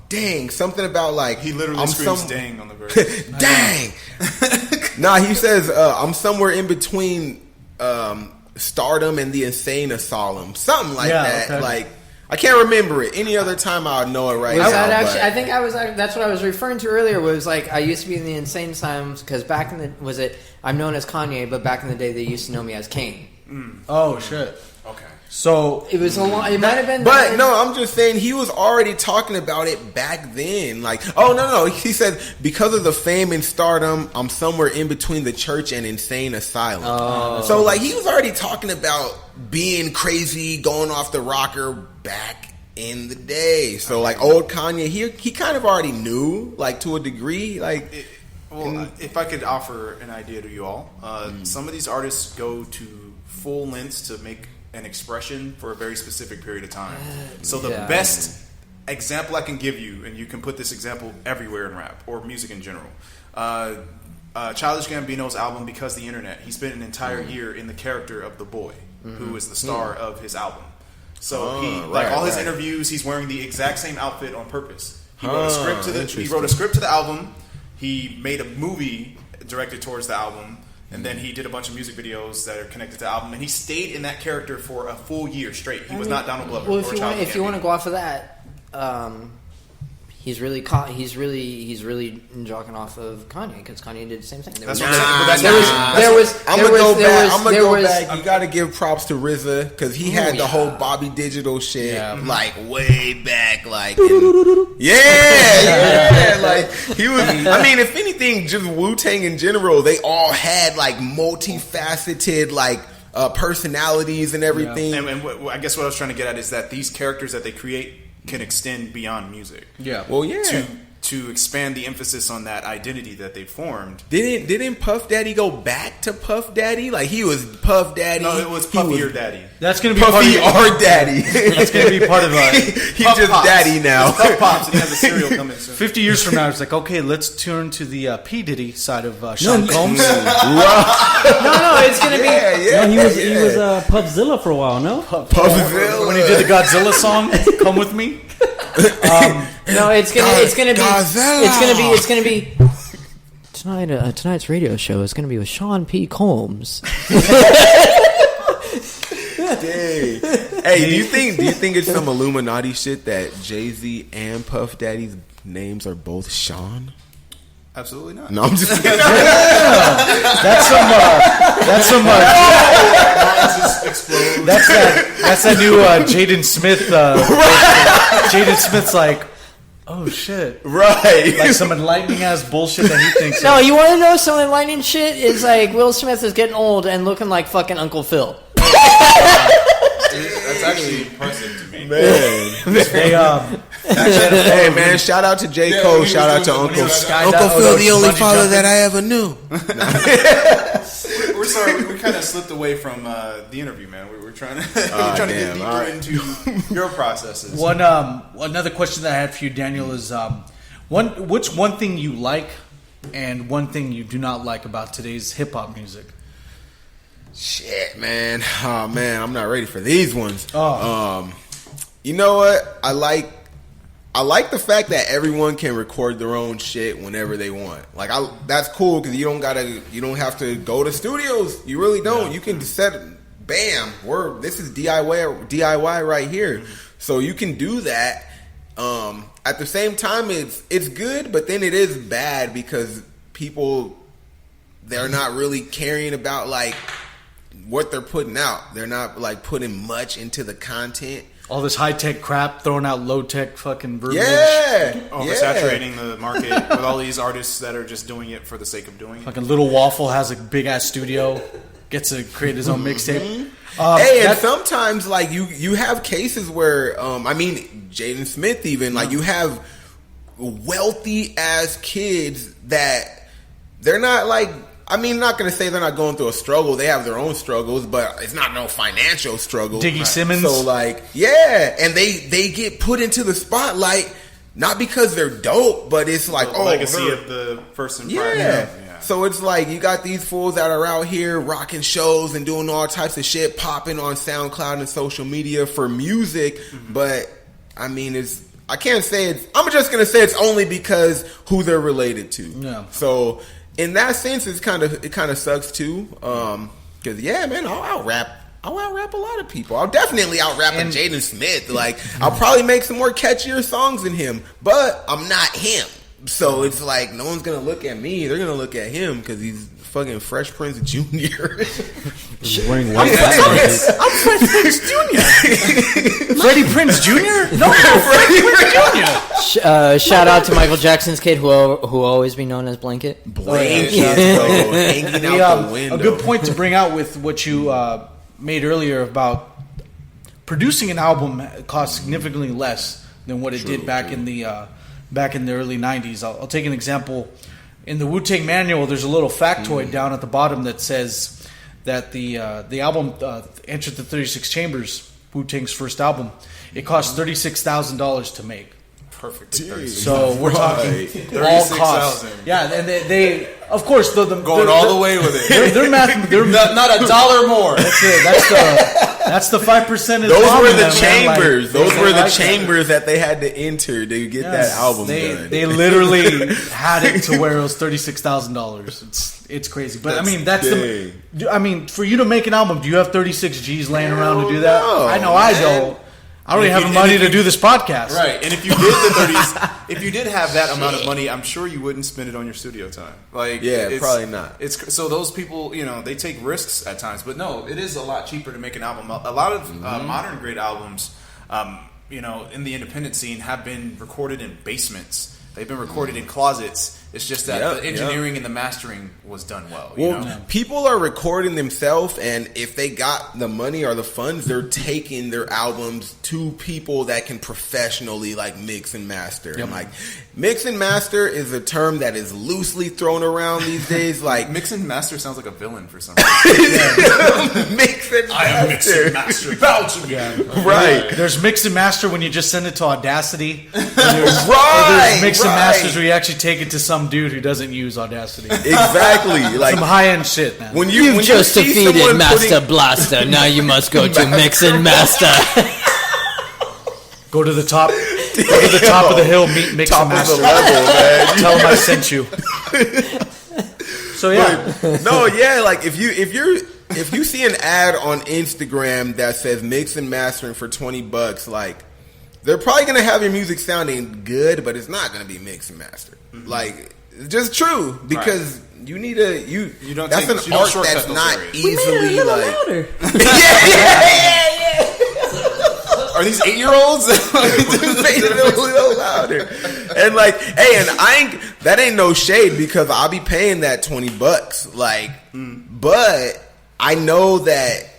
dang, something about like He literally I'm screams some- "dang" on the verse. dang. Nah, he says I'm somewhere in between stardom and the insane asylum, something like Yeah, that. okay. Like I can't remember it. Any other time I would know it right Was now. that actually? but- I think I was. That's what I was referring to earlier. Was like I used to be in the insane asylums because back in the I'm known as Kanye, but back in the day they used to know me as Kane. Oh shit. Okay. So It was a long. It might have been. But no, I'm just saying he was already talking about it back then. Like, oh no, he said because of the fame and stardom, I'm somewhere in between the church and insane asylum. Oh. So like he was already talking about being crazy, going off the rocker back in the day. So like old Kanye, he kind of already knew, like to a degree, like. Well, if I could offer an idea to you all, some of these artists go to full lengths to make an expression for a very specific period of time. So the Yeah. best example I can give you, and you can put this example everywhere in rap or music in general. Childish Gambino's album "Because the Internet." He spent an entire year in the character of the boy, who is the star of his album. So all his interviews, he's wearing the exact same outfit on purpose. He wrote a script to the album. He made a movie directed towards the album, and then he did a bunch of music videos that are connected to the album. And he stayed in that character for a full year straight. He was not Donald Glover. Well, or if you want to go off of that, he's really jocking off of Kanye because Kanye did the same thing. That's what I'm saying. I'm gonna go back. You got to give props to RZA because he had the whole Bobby Digital shit like way back, like like he was. I mean, if anything, just Wu-Tang in general, they all had like multifaceted like personalities and everything. Yeah. And I guess what I was trying to get at is that these characters that they create can extend beyond music. Yeah. Well, yeah. To expand the emphasis on that identity that they formed. Didn't Puff Daddy go back to Puff Daddy? Like he was Puff Daddy. No, it was Puffy or Daddy. That's going to be Puffy or Daddy. That's going to be part of He's Puff just Pops. Daddy now. It's Puff Pops, and he has a cereal coming soon. 50 years from now, it's like, okay, let's turn to the P. Diddy side of Sean Combs. No, it's gonna be. No, he was Puffzilla for a while. No, Puffzilla. When he did the Godzilla song, "Come With Me." No, it's gonna be tonight. Tonight's radio show is gonna be with Sean P. Combs. Hey, do you think it's some Illuminati shit that Jay-Z and Puff Daddy's names are both Sean? Absolutely not. No, I'm just kidding. That's that new Jaden Smith. Jaden Smith's like, oh shit, Right. like some enlightening ass bullshit that he thinks. No, you want to know some enlightening shit? Is like Will Smith is getting old and looking like fucking Uncle Phil. That's actually impressive to me. Man. Hey man, shout out to J. Cole, shout out to Uncle Phil, the only father that I ever knew. We're sorry, we kind of slipped away from the interview, man. We were trying to get deeper into your processes. Another question that I had for you, Daniel, is which one thing you like and one thing you do not like about today's hip hop music? Shit, man. Oh man, I'm not ready for these ones. Oh. You know what? I like the fact that everyone can record their own shit whenever they want. Like, that's cool because you don't have to go to studios. You really don't. Yeah. You can just bam, this is DIY right here. So you can do that. At the same time, it's good, but then it is bad because people, they're not really caring about like what they're putting out. They're not like putting much into the content. All this high-tech crap, throwing out low-tech fucking verbiage. Yeah. Oversaturating the market with all these artists that are just doing it for the sake of doing it. Fucking Little Waffle has a big-ass studio, gets to create his own mixtape. And sometimes, like, you have cases where, Jaden Smith even, like, you have wealthy-ass kids that they're not, like, not going to say they're not going through a struggle. They have their own struggles, but it's not no financial struggle. Diggy Simmons. So, like, yeah. And they get put into the spotlight, not because they're dope, but it's like, the legacy of the person prior. Yeah. So it's like, you got these fools that are out here rocking shows and doing all types of shit, popping on SoundCloud and social media for music. Mm-hmm. But, I can't say I'm just going to say it's only because who they're related to. Yeah. So in that sense, it kind of sucks too. Because I'll out rap a lot of people. I'll definitely out rap Jaden Smith. Like, I'll probably make some more catchier songs than him, but I'm not him. So it's like no one's gonna look at me. They're gonna look at him because he's fucking Fresh Prince Jr. He's wearing white. I'm Fresh Prince Jr. Freddie Prince Jr. No, Freddie Prince Jr. Shout out to Michael Jackson's kid, who always be known as Blanket. Hanging out the window. A good point to bring out with what you made earlier about producing an album costs significantly less than what it did back in the early 90s. I'll take an example. In the Wu-Tang manual, there's a little factoid down at the bottom that says that the album Enter the 36 Chambers, Wu-Tang's first album, it cost $36,000 to make. Perfect. So we're talking all costs. 36,000. Yeah, and they of course Going all the way with it. They're math. They're not a dollar more. That's the 5%. Those were the chambers. Those were the chambers that they had to enter to get that album done. They literally had it to where it was $36,000. It's crazy, but I mean, for you to make an album, do you have 36 G's laying around to do that? No, I know I don't. I don't even have the money to do this podcast. Right, and if you did the 30s, if you did have that amount of money, I'm sure you wouldn't spend it on your studio time. Probably not. It's so those people, they take risks at times, but no, it is a lot cheaper to make an album. A lot of modern great albums, in the independent scene, have been recorded in basements. They've been recorded in closets. It's just that the engineering and the mastering was done well. People are recording themselves, and if they got the money or the funds, they're taking their albums to people that can professionally mix and master. Yep. And mix and master is a term that is loosely thrown around these days. Mix and master sounds like a villain for some reason. Mix and master. I am mix and master. Belgium. Yeah. Right. There's mix and master when you just send it to Audacity. There's mix and masters where you actually take it to some dude who doesn't use Audacity. Exactly. Some high end shit, man. When You've just see defeated Master Blaster. Now you must go to Mix and Master. Go to the top. Go to the top of the hill. Meet Mix and top of Master. the level, man. Tell him I sent you. So yeah. If you see an ad on Instagram that says mix and mastering for $20, they're probably gonna have your music sounding good, but it's not gonna be mix and mastered. It's just true because you need that's an art that's not easily louder. Are these 8-year-olds? Made it a little louder. And that ain't no shade because I'll be paying that $20. But I know that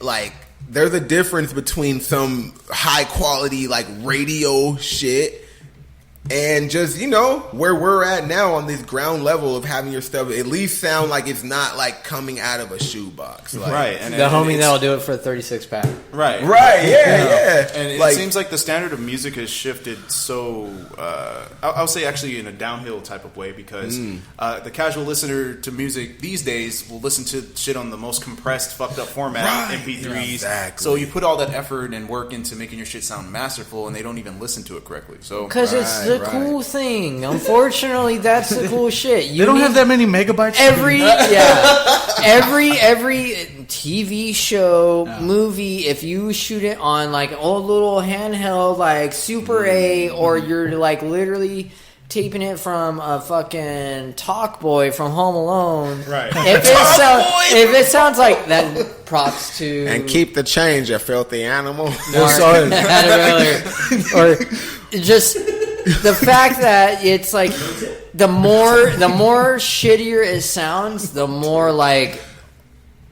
there's a difference between some high quality radio shit and just where we're at now on this ground level of having your stuff at least sound like it's not coming out of a shoebox. Right, and the homie that'll do it for a 36-pack. Right, yeah. And it seems like the standard of music has shifted so I'll say actually in a downhill type of way because the casual listener to music these days will listen to shit on the most compressed, fucked up format, MP3s. Yeah, exactly. So you put all that effort and work into making your shit sound masterful, and they don't even listen to it correctly. So because it's the cool thing. Unfortunately, that's the cool shit. They don't have that many megabytes. Every TV show, movie, if you shoot it on old little handheld Super A, or you're literally taping it from a fucking Talk Boy from Home Alone. Right. If it sounds like that, props to and keep the change, you filthy animal. Mark had it earlier. Or just the fact that it's the more shittier it sounds, the more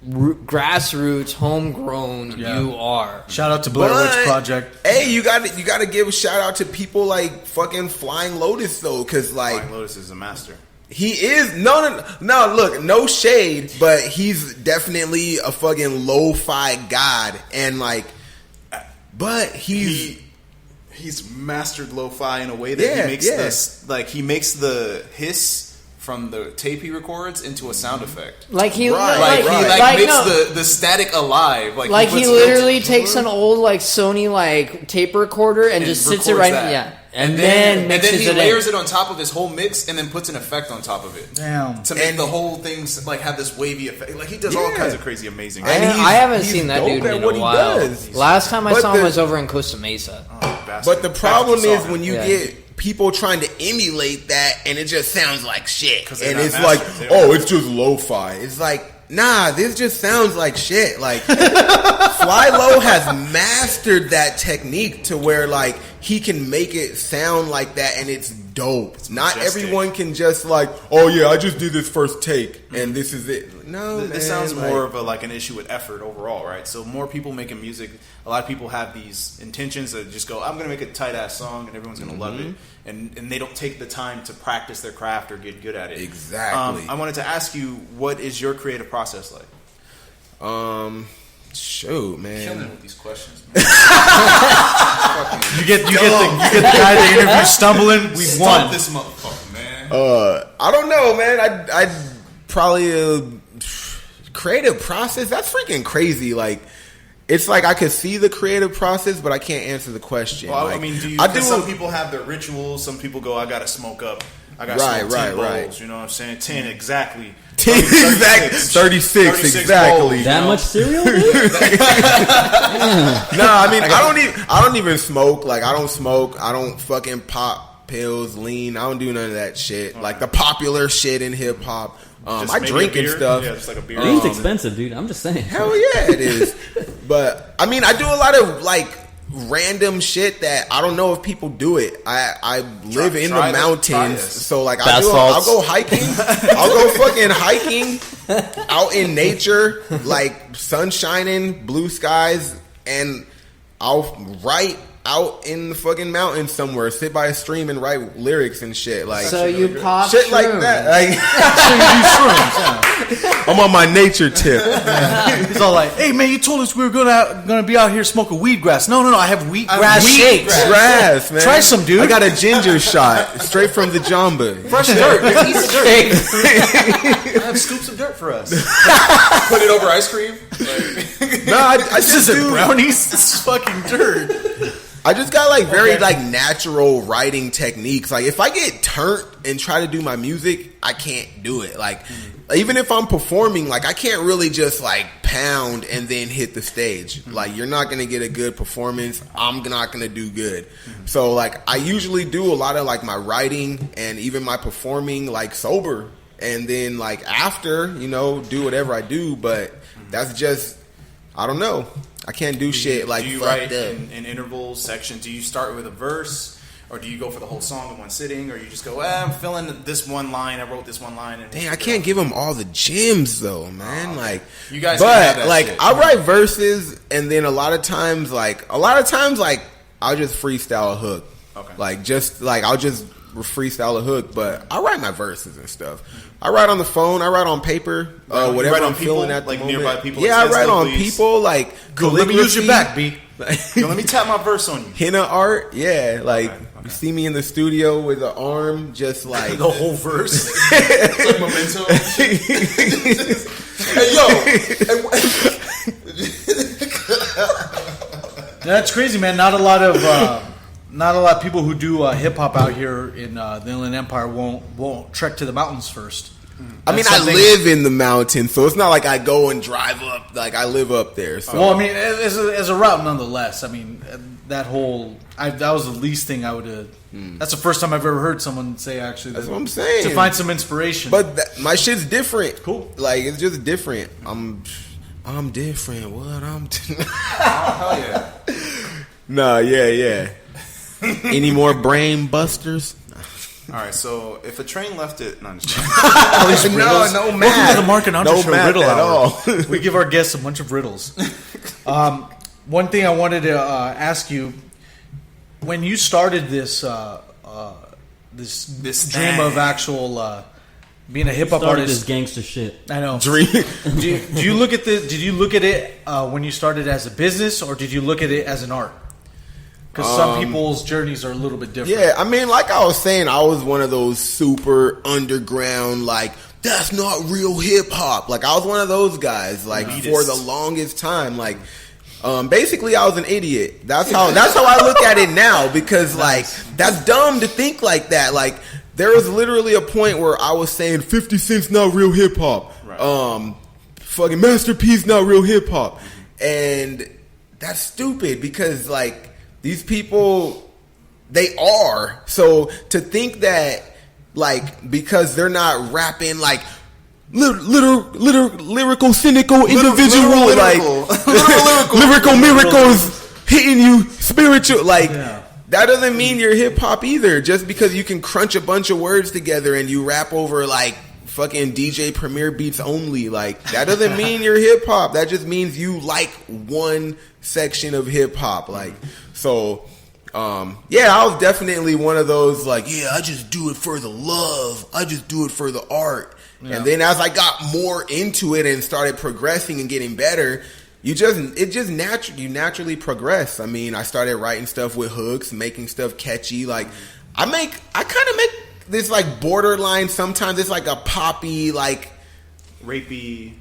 grassroots, homegrown you are. Shout out to Blair Witch Project. Hey, you got to give a shout out to people fucking Flying Lotus though, because Flying Lotus is a master. He is no. Look, no shade, but he's definitely a fucking lo-fi god, and but he's mastered lo-fi in a way that he makes this he makes the hiss from the tape he records into a sound effect. He makes the static alive. He literally takes an old Sony tape recorder and just sits it right. And then mixes he layers it on top of his whole mix and then puts an effect on top of it. Damn. To make the whole thing have this wavy effect. He does all kinds of crazy, amazing I haven't seen that dude in a while. Last time I saw him was over in Costa Mesa. But the problem is when you get people trying to emulate that and it just sounds like shit. And it's it's just lo-fi. It's nah, this just sounds like shit. Fly Low has mastered that technique to where he can make it sound like that and it's dope. It's not everyone can just I just did this first take and this is it. No, this sounds more of an issue with effort overall, right? So more people making music, a lot of people have these intentions that just go, I'm going to make a tight ass song and everyone's going to love it, and they don't take the time to practice their craft or get good at it. Exactly. I wanted to ask you, what is your creative process like? Shoot, Killing man. with these questions, man. You get the guy the interview stumbling. We Stop won. this motherfucker, man. I don't know, man. I'd probably creative process. That's freaking crazy. Like, it's like I could see the creative process, but I can't answer the question. Well, like, I mean, do some people have their rituals. Some people go, I gotta smoke up. I gotta smoke 10 bowls. You know what I'm saying? 10 exactly. 10 exactly. 36 exactly. Bowls, That much cereal, dude? Nah, I mean, I don't even smoke. Like, I don't smoke. I don't fucking pop pills, lean. I don't do none of that shit. Okay. Like the popular shit in hip hop. I drink and stuff. Yeah, just like a beer. Lean's expensive, dude. I'm just saying. Hell yeah, it is. But I mean, I do a lot of like random shit that I don't know if people do it. I live in the mountains, so like I'll go hiking. I'll go fucking hiking out in nature, like sun shining, blue skies, and I'll write out in the fucking mountains somewhere, sit by a stream and write lyrics and shit. Like, So you pop shit shrooms. like that. Like, I'm on my nature tip. He's all like, "Hey man, you told us we were gonna be out here smoking weed grass." No, I have wheat grass shakes. Grass, man. Try some, dude. I got a ginger shot straight from the Jamba. Fresh dirt. Piece of dirt. I have scoops of dirt for us. Put it over ice cream. No, I This just isn't do. brownies. This is fucking dirt. I just got like very like natural writing techniques. Like if I get turned and try to do my music, I can't do it. Like even if I'm performing, like I can't really just like pound and then hit the stage. Like you're not gonna get a good performance. I'm not gonna do good. So like I usually do a lot of like my writing and even my performing like sober, and then like after, you know, do whatever I do. But that's just, I don't know. I can't do shit like do you fucked write up. in intervals, sections? Do you start with a verse, or do you go for the whole song in one sitting, or you just go, I'm feeling this one line. I wrote this one line. And Dang, I can't give them all the gems though, man. Like you guys, can have but that like shit. I write verses, and then a lot of times I'll just freestyle a hook. Okay. Like just like I'll just freestyle a hook, but I write my verses and stuff. I write on the phone. I write on paper. You Whatever write on I'm feeling people? at the Like moment. nearby people, Yeah, like, I write on please. people. Like Go, let me use your calligraphy. back, B. Yo, let me tap my verse on you. Henna art, yeah. Like Okay. you see me in the studio with an arm, just like The whole verse. It's like memento. Hey, yo. That's crazy, man. Not a lot of people who do hip hop out here in the Inland Empire won't trek to the mountains first. I mean, That's I something- live in the mountains, so it's not like I go and drive up. Like I live up there. So Well, I mean, as a route, nonetheless. I mean, that was the least thing I would have. That's the first time I've ever heard someone say actually. that's what I'm saying. To find some inspiration. But my shit's different. Cool. Like it's just different. I'm different. What I'm. Hell yeah. Nah, yeah. Any more brain busters? All right, so if a train left it, no, I'm just kidding. No Welcome math. to the Mark and Andre No Show math Riddle at Hour. all. We give our guests a bunch of riddles. One thing I wanted to ask you: when you started this This dream thing. of actual being a hip hop Started this artist, gangster shit. I know. Dream. Do you look at Did you look at it when you started as a business, or did you look at it as an art? Because some people's journeys are a little bit different. Yeah, I mean, like I was saying, I was one of those super underground, like, that's not real hip hop. Like, I was one of those guys, like, for the longest time. Like, basically, I was an idiot. That's how I look at it now, because, like, that's dumb to think like that. Like, there was literally a point where I was saying 50 Cent's not real hip hop. Right. Fucking Masterpiece not real hip hop. And that's stupid, because, like, these people, they are. So to think that, like, because they're not rapping like lyrical, cynical, individual, lyrical miracles hitting you spiritual, like. Yeah. That doesn't mean you're hip hop either. Just because you can crunch a bunch of words together and you rap over like fucking DJ Premier beats only, like that doesn't mean you're hip hop. That just means you like one section of hip hop. Like, so yeah, I was definitely one of those like, yeah, I just do it for the love. I just do it for the art. And then as I got more into it and started progressing and getting better, you naturally progress. I mean, I started writing stuff with hooks, making stuff catchy. Like I kind of make this like borderline. Sometimes it's like a poppy, like rapey.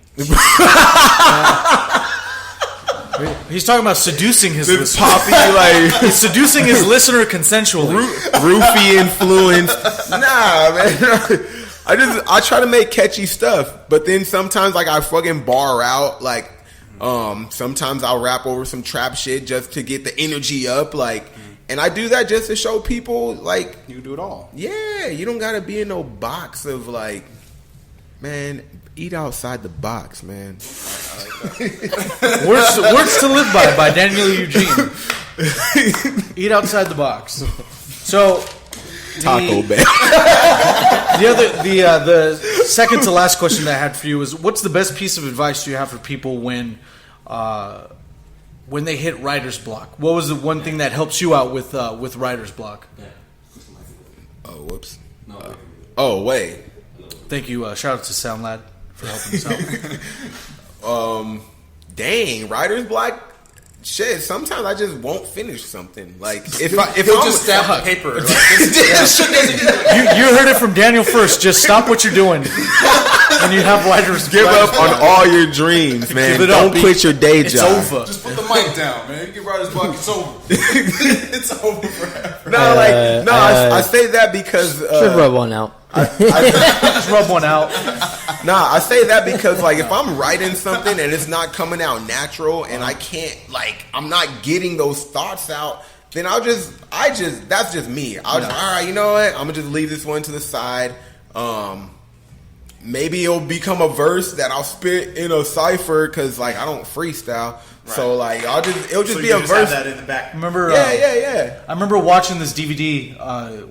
He's talking about seducing his this listener. poppy, like He's seducing his listener consensually. roofy influence. Nah, man. I try to make catchy stuff, but then sometimes like I fucking bar out. Like sometimes I'll rap over some trap shit just to get the energy up. Like, and I do that just to show people like You do it all. yeah, you don't gotta be in no box of like, man. Eat outside the box, man. Words to live by Daniel Eugene. Eat outside the box. So Taco Bell. the second to last question that I had for you is, what's the best piece of advice you have for people when they hit writer's block? What was the one thing that helps you out with writer's block? Oh, whoops. Oh, wait. Thank you. Shout out to SoundLad for helping us out. Dang, writer's block. Shit, sometimes I just won't finish something. Like if He'll I'm just stab the paper. Like, You heard it from Daniel first. Just stop what you're doing, and you have writer's give up on all your dreams, man. Give it up. Don't quit your day It's job. over. just put the mic down, man. You get writer's block, it's over. It's over forever. No, I say that because Should rub one out. Just rub one out. Nah, I say that because like if I'm writing something and it's not coming out natural and I can't like I'm not getting those thoughts out, then that's just me. I'll just all right, you know what? I'm gonna just leave this one to the side. Maybe it'll become a verse that I'll spit in a cipher because like I don't freestyle. Right. So like it'll just be a verse. Have that in the back. Remember? Yeah. I remember watching this DVD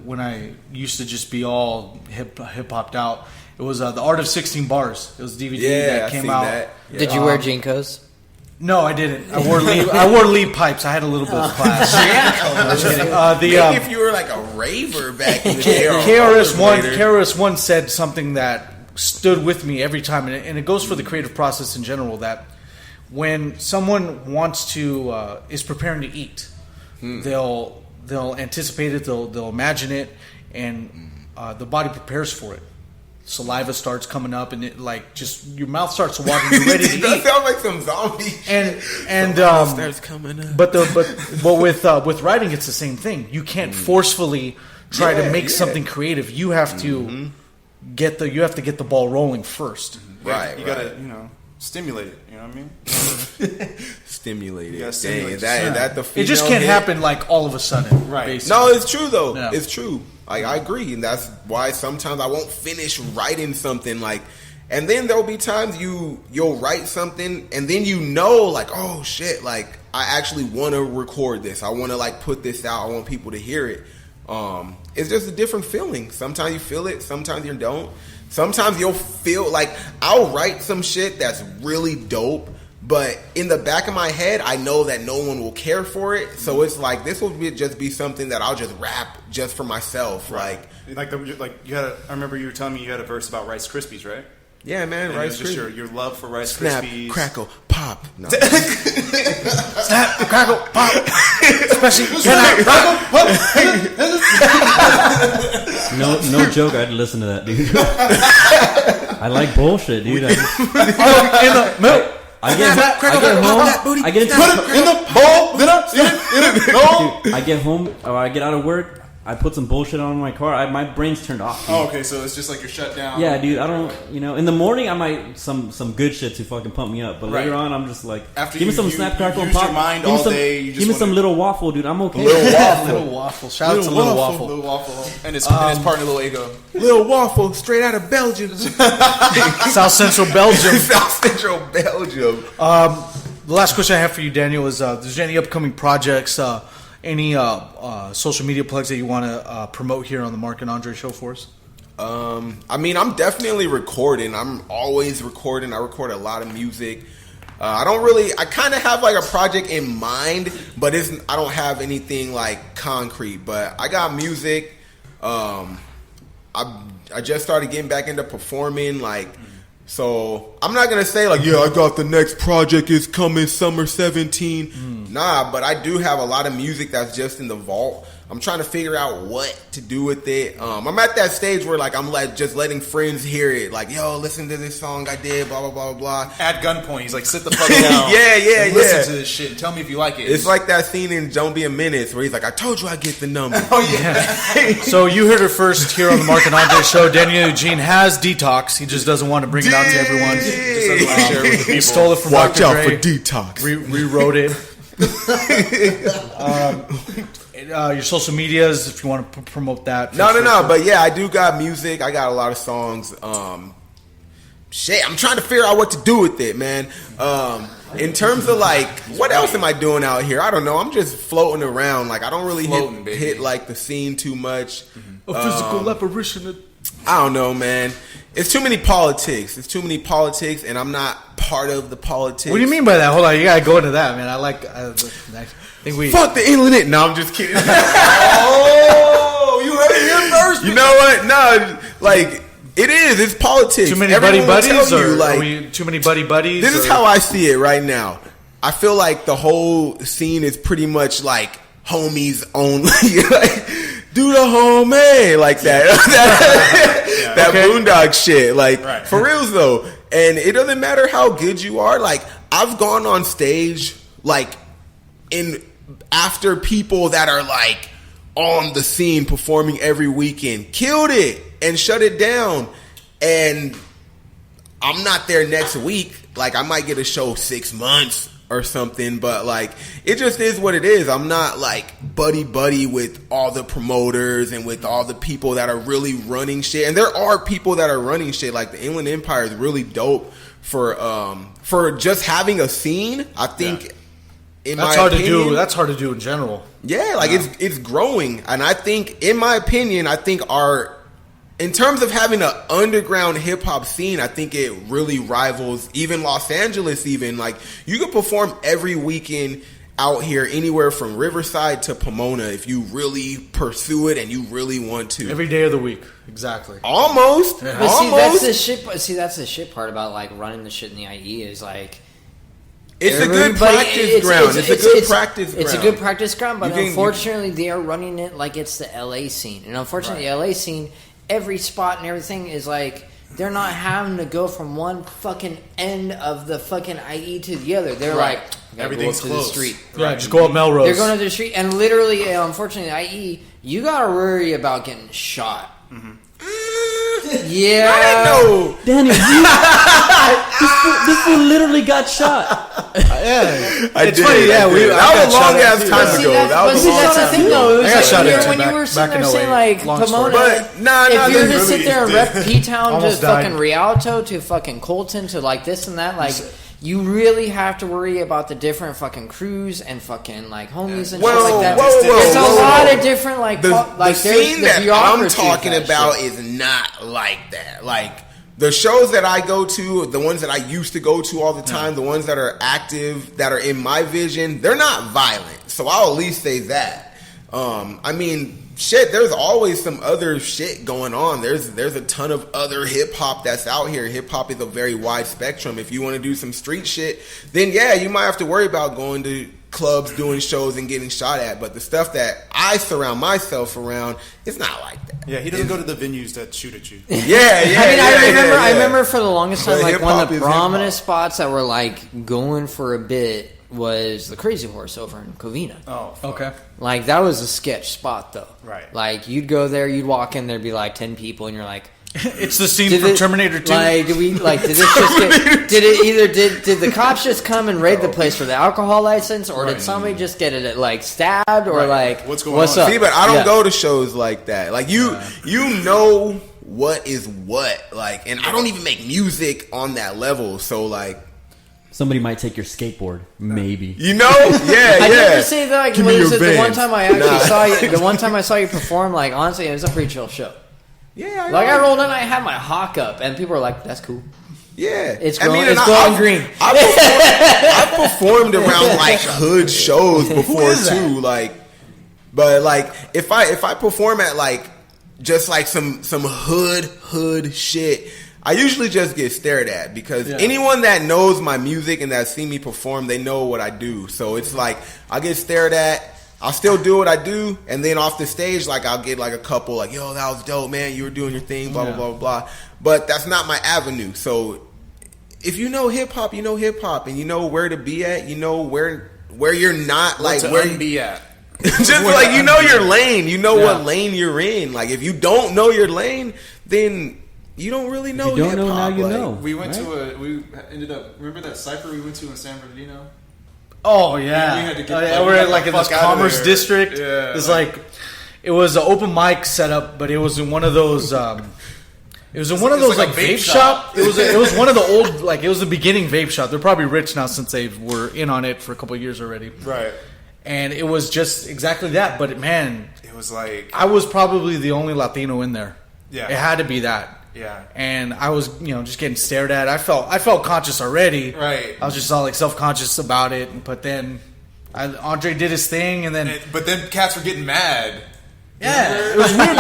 when I used to just be all hip hopped out. It was The Art of 16 Bars. It was a DVD that came out. That. Yeah. Did you wear Jinkos? No, I didn't. I wore lead pipes. I had a little bit of class. I'm just kidding. Maybe if you were like a raver back in the day. KRS-One said something that stood with me every time, and it goes for the creative process in general, that when someone wants to is preparing to eat, they'll anticipate it, they'll imagine it, and the body prepares for it. Saliva starts coming up, and it like just your mouth starts watering. You're ready to eat. That sounds like some zombie. And starts coming up. But with writing, it's the same thing. You can't forcefully try to make something creative. You have to get the ball rolling first. Right. You gotta stimulate it. You know what I mean? Stimulate it. gotta stimulate Dang, that the It just can't happen like all of a sudden. Right. Basically. No, it's true though. Yeah. It's true. I agree, and that's why sometimes I won't finish writing something. Like, and then there'll be times you'll write something, and then like, oh shit, like I actually want to record this. I want to like put this out. I want people to hear it. It's just a different feeling. Sometimes you feel it. Sometimes you don't. Sometimes you'll feel like I'll write some shit that's really dope, but in the back of my head, I know that no one will care for it. So it's like this will just be something that I'll just rap just for myself. Right. Like you had. I remember you were telling me you had a verse about Rice Krispies, right? Yeah, man. And Rice it was just Krispies. your love for Rice Snap, Krispies. crackle, pop. No. Snap, crackle, pop. Especially can I No joke. I'd listen to that, dude. I like bullshit, dude. in the milk. I get home. I get into in the bowl. Then I I get home or I get out of work. I put some bullshit on in my car. My brain's turned off. Dude. Oh, okay. So it's just like you're shut down. Yeah, dude. I don't. In the morning I might some good shit to fucking pump me up, but later on I'm just like, After give me you- some you- snap you crackle and use pop. your mind give me all some, day, you just give me some wanna- little waffle, dude. I'm okay. Little waffle. Shout out to Little Waffle. Little Waffle. And his partner, Little Ego. Little waffle, straight out of Belgium. South Central Belgium. South Central Belgium. The last question I have for you, Daniel, is: there's any upcoming projects? Any social media plugs that you want to promote here on the Mark and Andre Show for us? I mean, I'm definitely recording. I'm always recording. I record a lot of music. I kind of have like a project in mind, but I don't have anything like concrete. But I got music. I I just started getting back into performing, like. So I'm not gonna say like, yeah, I got the next project is coming summer 17. Nah, but I do have a lot of music that's just in the vault. I'm trying to figure out what to do with it. I'm at that stage where like I'm like just letting friends hear it. Like, yo, listen to this song I did, blah blah blah blah. At gunpoint, he's like, sit the fuck down. yeah. Listen to this shit and tell me if you like it. It's like that scene in Don't Be a Menace where he's like, I told you I'd get the number. Oh yeah. So you heard it first here on the Mark and Andre Show. Daniel Eugene has detox. He just doesn't want to bring it out to everyone. Just doesn't want to share it with the people. He stole it from Watch Dr. out Dre. for detox. Rewrote it. Your social medias, if you want to promote that. No. But yeah, I do got music. I got a lot of songs. Shit, I'm trying to figure out what to do with it, man. In terms of like, what else am I doing out here? I don't know. I'm just floating around. Like, I don't really hit like the scene too much. A physical apparition. I don't know, man. It's too many politics. And I'm not part of the politics. What do you mean by that? Hold on, you gotta go into that, man. I think we Fuck the internet. No, I'm just kidding. Oh, you heard it here first. You know what? No, like it is. It's politics. too many Everyone will buddy buddies, tell you, or like, are we too many buddy buddies? this is how I see it right now. I feel like the whole scene is pretty much like homies only. Like, do the homie like that. that boondock shit. Like, for reals though. And it doesn't matter how good you are. Like, I've gone on stage like after people that are like on the scene performing every weekend, killed it and shut it down. And I'm not there next week. Like, I might get a show 6 months or something, but like, it just is what it is. I'm not like buddy with all the promoters and with all the people that are really running shit. And there are people that are running shit. Like, the Inland Empire is really dope for just having a scene. I think that's hard to do. That's hard to do in general. Yeah, like it's growing, and I think, in my opinion, in terms of having an underground hip hop scene, I think it really rivals even Los Angeles. Even like, you could perform every weekend out here, anywhere from Riverside to Pomona, if you really pursue it and you really want to. Every day of the week, exactly. Almost. But Almost. see, that's the shit part about like running the shit in the IE is like. It's a good practice ground. It's a good practice ground. It's a good practice ground, but You can- unfortunately, they are running it like it's the LA scene. And unfortunately, the LA scene, every spot and everything is like, they're not having to go from one fucking end of the fucking IE to the other. They're like, everything's go up to close. the street. Yeah, just go up Melrose. They're going to the street, and literally, unfortunately, the IE, you gotta worry about getting shot. Yeah. I know. Daniel, this fool literally got shot. It's funny. Yeah, that was a long ass time ago. That's the thing, though. It I got was shot like, at when back- you were sitting back in there saying 08. like Long story. Pomona, But nah, if you're to really sit there and rep P-Town to Almost died. fucking Rialto to fucking Colton to like this and that, like you really have to worry about the different fucking crews and fucking like homies and shit like that. There's a lot of different like The scene that I'm bureaucracy of talking that about shit. is not like that. Like, the shows that I go to, the ones that I used to go to all the time, the ones that are active, that are in my vision, they're not violent. So I'll at least say that. I mean, shit, there's always some other shit going on. There's a ton of other hip hop that's out here. Hip hop is a very wide spectrum. If you want to do some street shit, then yeah, you might have to worry about going to clubs, doing shows, and getting shot at. But the stuff that I surround myself around, it's not like that. Yeah, he doesn't go to the venues that shoot at you. I remember for the longest time, But like one hip-hop of the is prominent hip-hop. spots that were like going for a bit was the Crazy Horse over in Covina. Oh, fuck. Okay. Like, that was a sketch spot, though. Right. Like, you'd go there, you'd walk in, there'd be like 10 people, and you're like, It's the scene from Terminator 2. Like, did this just get? Did the cops just come and raid the place for the alcohol license, or did somebody just get it like stabbed, or like What's going what's on? up? See, but I don't go to shows like that. Like, you know what is what. Like, and I don't even make music on that level. So, like, Somebody might take your skateboard, maybe. you know, yeah. I never say that. Like, Give me what is your it? The one Vans. time I actually saw you, the one time I saw you perform, like honestly, it was a pretty chill show. Yeah, Like I rolled in, I had my hawk up, and people were like, "That's cool." Yeah, It's I mean, glowing- it's and glowing green. I've performed around like hood shows before too. Like, but like if I perform at like just like some hood shit, I usually just get stared at because anyone that knows my music and that's seen me perform, they know what I do. So it's like I get stared at. I'll still do what I do, and then off the stage, like I'll get like a couple, like, yo, that was dope, man. You were doing your thing, blah blah blah blah blah. But that's not my avenue. So if you know hip hop, you know hip hop, and you know where to be at. You know where you're not, like where you be at. Just like you know your lane. You know what lane you're in. Like if you don't know your lane, then you don't really know. If you don't hip-hop. know, now you like, know. We went to we ended up, remember that cypher we went to in San Bernardino? Oh yeah, We had to get, we're in the like in this fuck out of commerce there. district. Yeah, It's like it was an open mic setup, but it was in one of those. It was in one of those like like a vape vape shop. It was one of the old, like it was the beginning vape shop. They're probably rich now since they were in on it for a couple of years already. Right. And it was just exactly that. But man, It was like, I was probably the only Latino in there. Yeah. It had to be that. yeah. And I was, just getting stared at. I felt conscious already. Right. I was just all like self-conscious about it. But then Andre did his thing, and then But then cats were getting mad. yeah, it was weird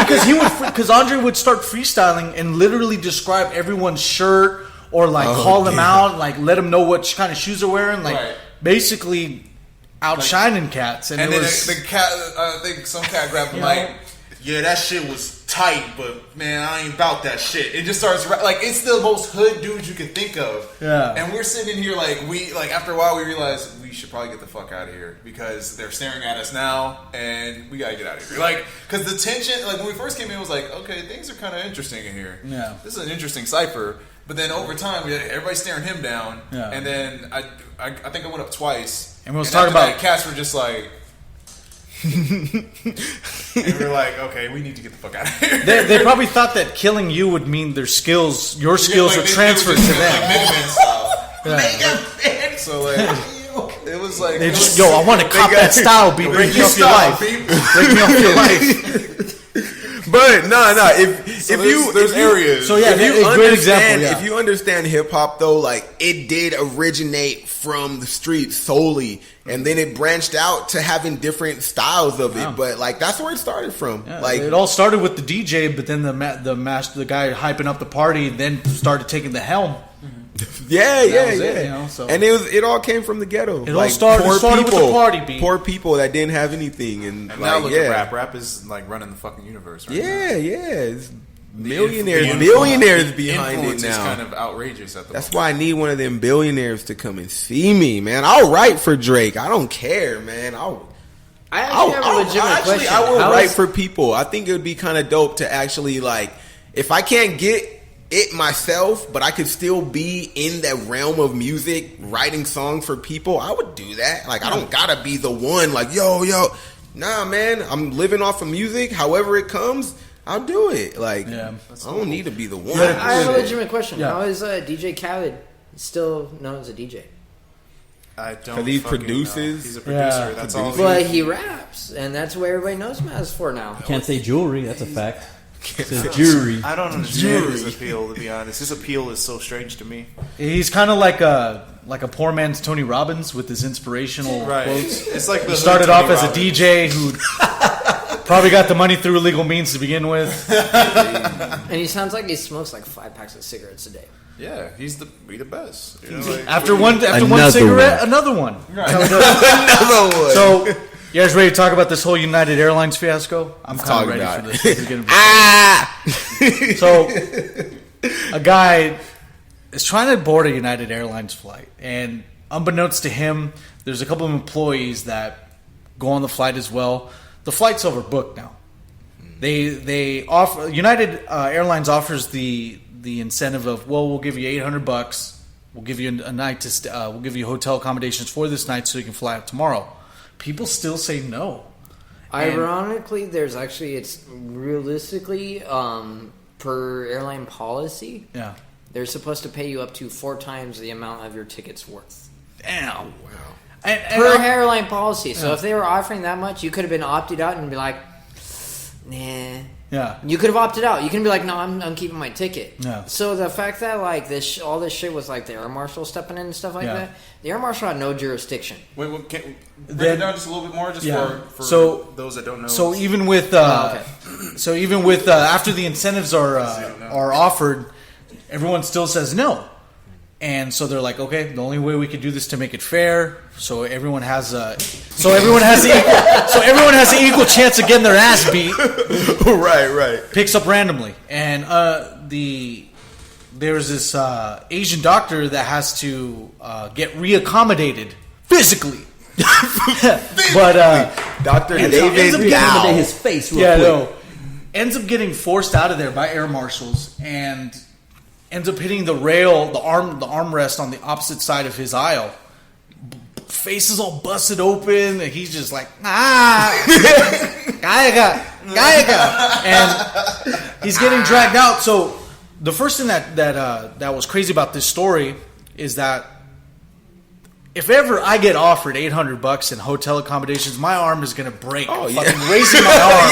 because Andre would start freestyling and literally describe everyone's shirt or like call them out, like let them know what kind of shoes they're wearing, like Right. basically outshining cats. And And it then was the cat, I think some cat grabbed the mic. Yeah, that shit was tight, but man, I ain't about that shit. It just starts like it's the most hood dude you could think of. Yeah. And we're sitting here like after a while we realized we should probably get the fuck out of here because they're staring at us now, and we gotta get out of here. Like, because the tension, like when we first came in, it was like, okay, things are kind of interesting in here. Yeah. This is an interesting cipher. But then over time, everybody's staring him down. Yeah. And then I think I went up twice. And we was talking after about- that, cats were just like. And we're like, okay, we need to get the fuck out of here. they probably thought that killing you would mean your skills Yeah, were like, transferred they to were them. like Mega Man style. Yeah. So like, it was like They just I want to cop that style beat. Break me off your life. Break me off your life. But no, if there's areas. So yeah, if you a great understand, example. Yeah. if you understand hip hop though, like it did originate from the streets solely, and then it branched out to having different styles of it. But like that's where it started from. Yeah, like it all started with the DJ, but then the guy hyping up the party then started taking the helm. yeah, was it, so. and it all came from the ghetto. It all started with the party beat. Poor people that didn't have anything, and And like, now look yeah, at rap. Rap is like running the fucking universe. Right now. it's The billionaires behind it influence is now. kind of outrageous at the That's moment. why I need one of them billionaires to come and see me, man. I'll write for Drake. I don't care, man. I actually have a legitimate question. I will How write is- for people. I think it would be kind of dope to actually like, if I can't get it myself, but I could still be in that realm of music, writing songs for people. I would do that. Like, I don't gotta be the one. Like, yo, nah, man. I'm living off of music. However it comes, I'll do it. Like, I don't need to be the one. I have a legitimate question. Yeah. How is DJ Khaled still known as a DJ? I don't. 'Cause he fucking produces. know. He's a producer. Yeah. That's all. But he raps, and that's what everybody knows him as for now. Can't say jewelry. That's a fact. It says jewelry. I don't understand his appeal. To be honest, his appeal is so strange to me. He's kind of like a poor man's Tony Robbins with his inspirational quotes. It's like the He started Tony off as a Robbins. DJ who probably got the money through illegal means to begin with. And he sounds like he smokes like 5 packs of cigarettes a day. Yeah, he's the best. You know, like, After one Another cigarette, one. another one. Another one. So, you guys ready to talk about this whole United Airlines fiasco? I'm kind talk of ready about for it. this. This is gonna be So, a guy is trying to board a United Airlines flight, and unbeknownst to him, there's a couple of employees that go on the flight as well. The flight's overbooked now. They offer United Airlines offers the incentive of, well, we'll give you $800. We'll give you a night to we'll give you hotel accommodations for this night so you can fly out tomorrow. People still say no. Ironically, there's actually, it's realistically, per airline policy, Yeah. they're supposed to pay you up to 4 times the amount of your ticket's worth. Damn. Wow. Per airline policy. So if they were offering that much, you could have been opted out and be like, nah. Yeah. You could have opted out. You can be like, no, I'm keeping my ticket. Yeah. So the fact that like all this shit was like the air marshal stepping in and stuff like that, the air marshal had no jurisdiction. Wait, break it down just a little bit more, just for those that don't know. So even with after the incentives are offered, everyone still says no. And so they're like, okay, the only way we could do this to make it fair, so everyone has an equal chance of getting their ass beat. Right. Picks up randomly, and there's this Asian doctor that has to get reaccommodated physically. But Dr. ends up David Accommodate Dow. his face real quick. ends up getting forced out of there by air marshals and ends up hitting the rail, the armrest on the opposite side of his aisle. Face is all busted open, and he's just like, Gaiga, and he's getting dragged out. So the first thing that was crazy about this story is that if ever I get offered $800 in hotel accommodations, my arm is gonna break. Fucking raising my arm.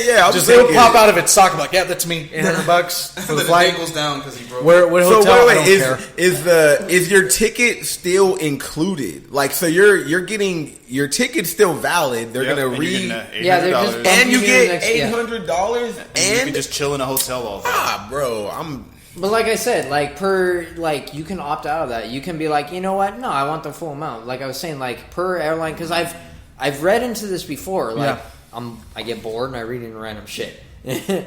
Yeah. Just it'll pop out of its socket. Like, yeah, that's me. $800 for the flight. goes down because he broke. What hotel? Wait, I don't care. is your ticket still included? Like, so you're getting your ticket's still valid. They're gonna read, Yeah, they're just and you get next- $800, you and can just chill in a hotel all day. bro, But like I said, you can opt out of that. You can be like, you know what? No, I want the full amount. Like I was saying, like per airline, because I've read into this before. Like I get bored and I read into random shit. Per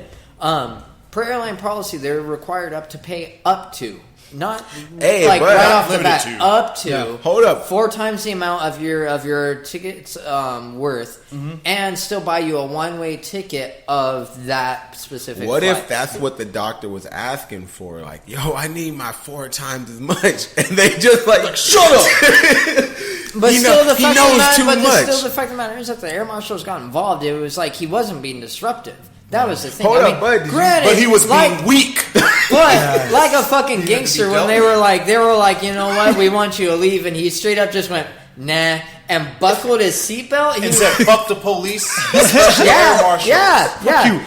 airline policy, they're required to pay up to. Not right off the bat, up to hold up 4 times the amount of your ticket's worth, and still buy you a one-way ticket of that specific. What flight. if that's what the doctor was asking for? Like, yo, I need my 4 times as much, and they just like shut up. But still, the fact much. of the matter is that the air marshals got involved. It was like he wasn't being disruptive. That was the thing. Hold up, bud. But he was being weak. But like a fucking gangster, when they were like, you know what, we want you to leave, and he straight up just went, nah, and buckled his seatbelt. He said, "Fuck the police." Yeah.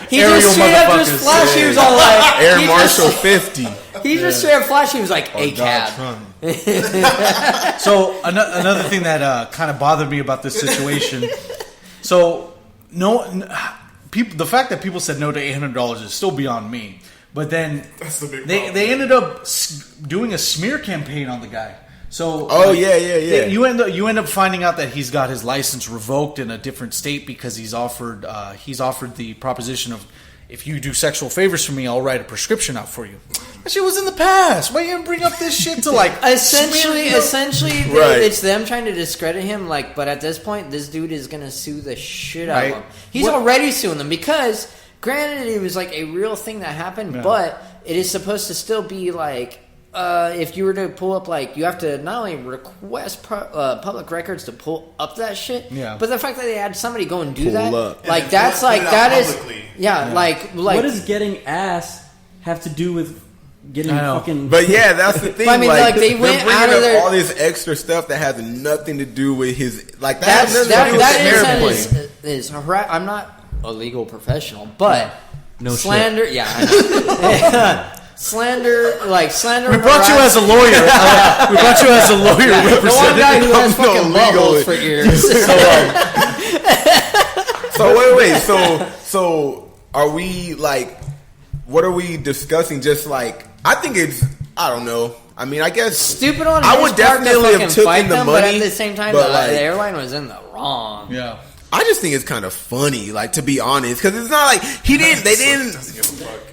He just straight up just flashed. He was all like, Air Marshal 50. He just straight up flashed. He was like, a cab. So another thing that kind of bothered me about this situation. So the fact that people said no to $800 is still beyond me. But then they ended up doing a smear campaign on the guy. So you end up finding out that he's got his license revoked in a different state because he's offered the proposition of, if you do sexual favors for me, I'll write a prescription out for you. That shit was in the past. Why you bring up this shit to like essentially Right. it's them trying to discredit him. Like, but at this point, this dude is gonna sue the shit out of him. He's already suing them because, granted, it was like a real thing that happened, but it is supposed to still be like. If you were to pull up, like, you have to not only request public records to pull up that shit, but the fact that they had somebody go and do like, that's like, that is, like, what does getting ass have to do with getting fucking? But yeah, that's the thing. I mean, like they went out of their all this extra stuff that has nothing to do with his, like, that is I'm not a legal professional, but slander, shit. Slander. We brought you as a lawyer. The one guy who has fucking buttholes for ears. So wait. So are we like? What are we discussing? Just like, I think it's, I don't know. I mean, I guess stupid on. I would definitely have taken the money, but at the same time, but the airline was in the wrong. Yeah. I just think it's kind of funny, like, to be honest, because it's not like they didn't.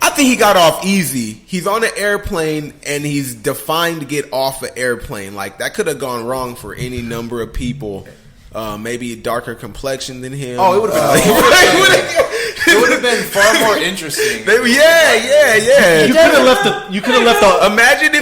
I think he got off easy. He's on an airplane and he's defined to get off an airplane. Like, that could have gone wrong for any number of people. Maybe a darker complexion than him. Oh, it would have been. It would have been far more interesting. Yeah. You could have left the. Imagine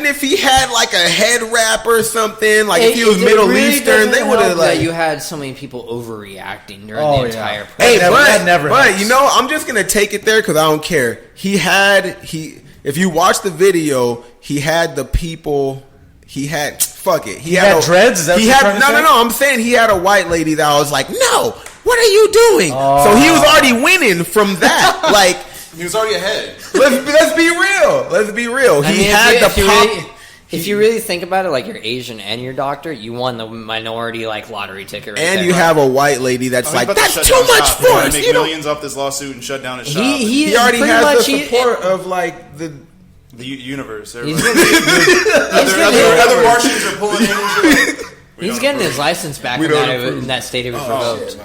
if he had like a head wrap or something. Like, if he was Middle Eastern, they would have like. You had so many people overreacting during the entire. Hey, never. But you know, I'm just gonna take it there because I don't care. If you watch the video, he had the people. He had fuck it. He had dreads. Is that no. I'm saying he had a white lady that I was like, no. what are you doing? So he was already winning from that. Like, He was already ahead. let's be real. Let's be real. I He mean, had the pop. If you really think about it, like you're Asian and you're doctor, you won the minority like lottery ticket. Right And there. you have a white lady that's He's like, about to that's shut too down much shop. He's gonna force. make You know, millions off this lawsuit and shut down his shop. he already pretty has much the support of like the. The universe. He's Everybody. Other Martians are pulling in and shit. He's getting his license back in that state he was revoked.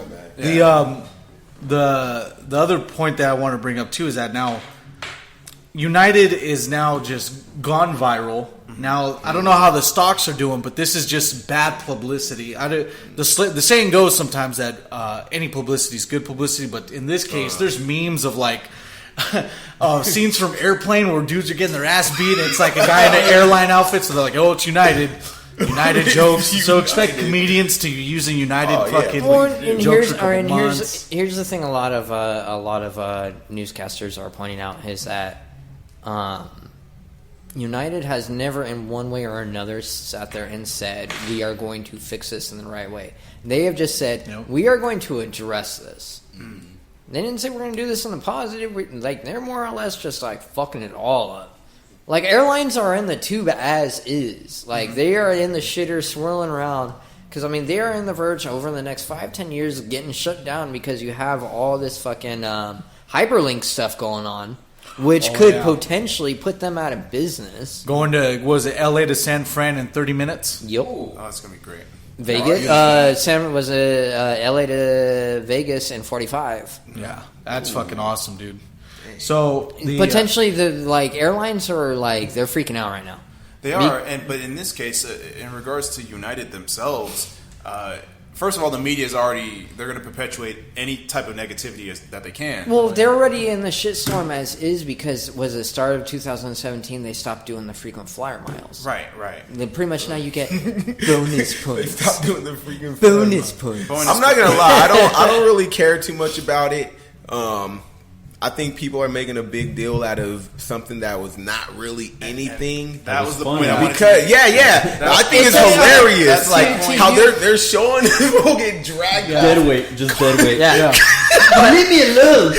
The other point that I want to bring up too is that now United is now just gone viral. Now I don't know how the stocks are doing, but this is just bad publicity. The saying goes sometimes that any publicity is good publicity, but in this case, there's memes of like scenes from Airplane where dudes are getting their ass beat, and it's like a guy in an airline outfit, so they're like, "Oh, it's United." United jokes. So expect comedians to using United fucking jokes for a couple months. Here's the thing: a lot of newscasters are pointing out is that United has never, in one way or another, sat there and said we are going to fix this in the right way. They have just said we are going to address this. They didn't say we're going to do this in the positive. Like they're more or less just like fucking it all up. Like, airlines are in the tube as is. Like, they are in the shitter swirling around. Because, I mean, they are in the verge over the next 5-10 years of getting shut down because you have all this fucking hyperlink stuff going on, which could potentially put them out of business. Going to, was it LA to San Fran in 30 minutes? Yep. Oh, that's going to be great. Vegas? LA to Vegas in 45. Yeah, that's fucking awesome, dude. So potentially the like airlines are like they're freaking out right now. They are, but in this case, in regards to United themselves, first of all, the media is already they're going to perpetuate any type of negativity that they can. Well, they're already in the shitstorm as is because was the start of 2017 they stopped doing the frequent flyer miles. Right. Then pretty much now you get bonus points. Stop doing the freaking bonus points. I'm not gonna lie, I don't really care too much about it. I think people are making a big deal out of something that was not really anything. That was the fun. point. Because I think it's hilarious. That's Like how you- they're showing people get dragged out. Dead weight, just dead weight. Yeah. Leave me alone.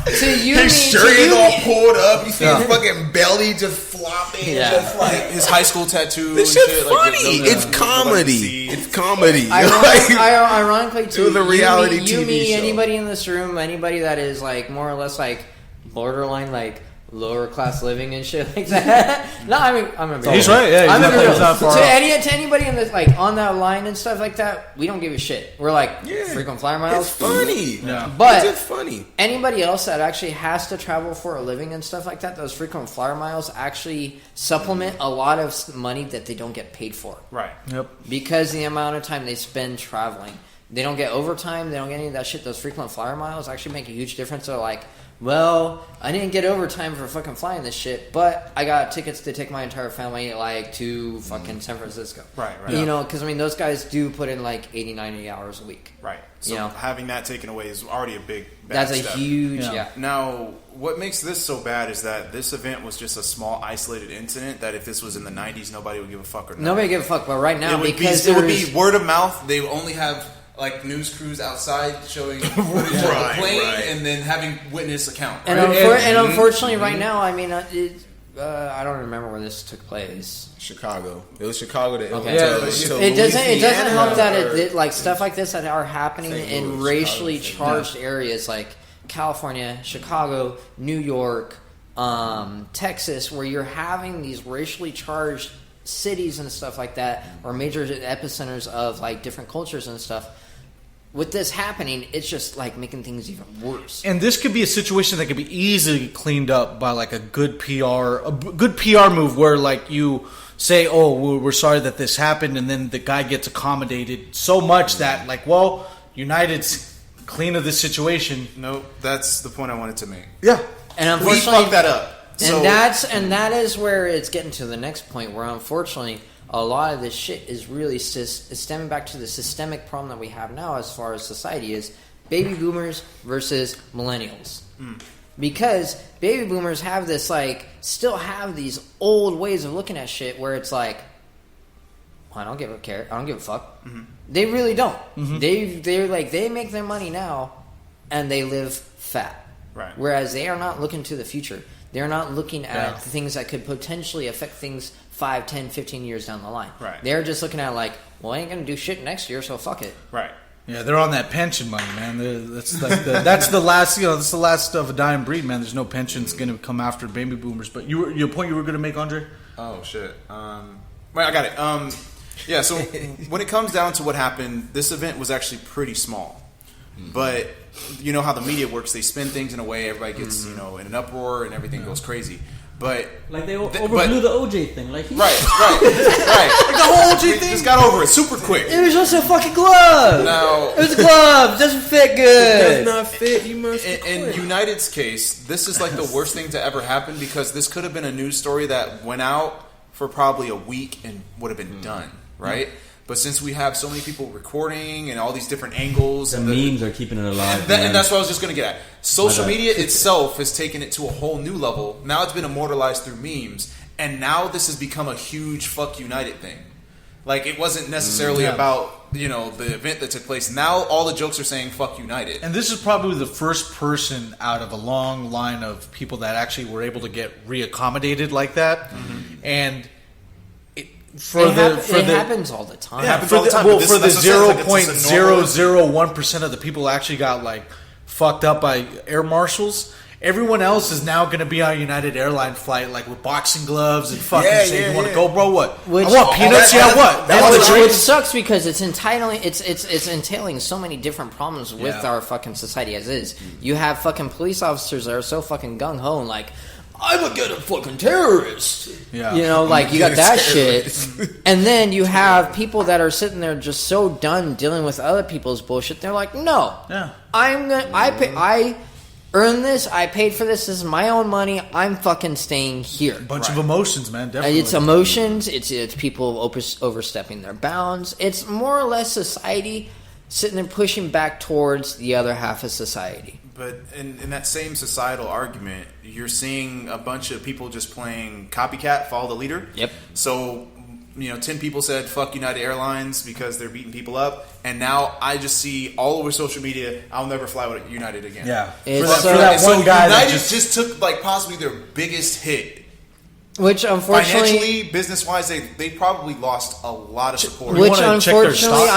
To you, His shirt is all pulled up. You see his fucking belly just flopping. Yeah. Just like his high school tattoo. this and shit's shit, funny. It's Comedy. It's comedy. Ironically, too, It was a reality you, TV me, show. anybody in this room, anybody that is like more or less like borderline like lower class living and shit like that. No, I mean I'm gonna be He's real. right, yeah, he's I'm not- gonna be he's real. not far to off. anybody in this like on that line and stuff like that, we don't give a shit. We're like frequent flyer miles. It's funny. Yeah. But it's just funny. anybody else that actually has to travel for a living and stuff like that, those frequent flyer miles actually supplement a lot of money that they don't get paid for. right. Yep. Because the amount of time they spend traveling. They don't get overtime, they don't get any of that shit. Those frequent flyer miles actually make a huge difference. They're like, well, I didn't get overtime for fucking flying this shit, but I got tickets to take my entire family like to fucking San Francisco. Right. You know, because I mean, those guys do put in like 80, 90 hours a week. Right. So You know. having that taken away is already a bad That's a step. huge, Yeah. Now, what makes this so bad is that this event was just a small, isolated incident. That if this was in the '90s, nobody would give a fuck or nothing. Nobody give a fuck, but right now, It would because be, it would there's- be word of mouth. They would only have like news crews outside showing footage of the plane, and then having witness account. And, right? and unfortunately, right now, I mean, I don't remember where this took place. Chicago. It was Chicago to Okay. Illinois. It doesn't help that or- it like stuff like this that are happening St. in Louis, racially Chicago, charged areas like California, Chicago, New York, Texas, where you're having these racially charged cities and stuff like that, or major epicenters of like different cultures and stuff. With this happening, it's just like making things even worse. And this could be a situation that could be easily cleaned up by like a good PR move where like you say, "Oh, we're sorry that this happened," and then the guy gets accommodated so much that like, well, United's clean of this situation. Nope, that's the point I wanted to make. Yeah, And We unfortunately, fucked that up. So, that is where it's getting to the next point, where unfortunately a lot of this shit is really stemming back to the systemic problem that we have now as far as society is baby boomers versus millennials. Because baby boomers have this like still have these old ways of looking at shit where it's like, I don't give a care. I don't give a fuck. They really don't. They're like, they make their money now, and they live fat. Right. Whereas they are not looking to the future. They're not looking at things that could potentially affect things 5, 10, 15 years down the line. Right. They're just looking at like, well, I ain't gonna do shit next year, so fuck it. Right. Yeah, they're on that pension money, man. That's like that's the last, that's the last of a dying breed, man. There's no pensions going to come after baby boomers. But your point you were going to make, Andre? Oh shit. Wait, I got it. Yeah. So when it comes down to what happened, this event was actually pretty small. But you know how the media works; they spin things in a way everybody gets, in an uproar and everything goes crazy. But Like they overblew the OJ thing. Like right. Like the whole OJ thing just got over it super quick. It was just a fucking glove. Now It was a glove. Doesn't fit good. Does not fit. You must. in United's case, this is like the worst thing to ever happen because this could have been a news story that went out for probably a week and would have been done, right? But since we have so many people recording and all these different angles, the and memes are keeping it alive. and that's what I was just going to get at. Social media itself has taken it to a whole new level. Now it's been immortalized through memes, and now this has become a huge "fuck United" thing. Like it wasn't necessarily about the event that took place. Now all the jokes are saying "fuck United." And this is probably the first person out of a long line of people that actually were able to get reaccommodated like that, and. It happens all the time. Yeah, for the 0.001% of the people actually got like fucked up by air marshals. Everyone else is now going to be on a United Airlines flight, like with boxing gloves and fucking saying, "You want to go, bro? What? I want peanuts. Which sucks because it's entitling. It's entailing so many different problems with our fucking society as is. You have fucking police officers that are so fucking gung ho and like, I'm gonna get a fucking terrorist. Yeah. You got that shit. And then you have people that are sitting there just so done dealing with other people's bullshit. They're like, no. Yeah. I earned this. I paid for this. This is my own money. I'm fucking staying here. Bunch of emotions, man. Definitely. It's emotions. It's people overstepping their bounds. It's more or less society sitting there pushing back towards the other half of society. But in that same societal argument, you're seeing a bunch of people just playing copycat, follow the leader. Yep. So, 10 people said, fuck United Airlines because they're beating people up. And now I just see all over social media, I'll never fly with United again. Yeah. For that one guy United just took possibly their biggest hit. Which unfortunately, financially, business-wise, they probably lost a lot of support. Which unfortunately,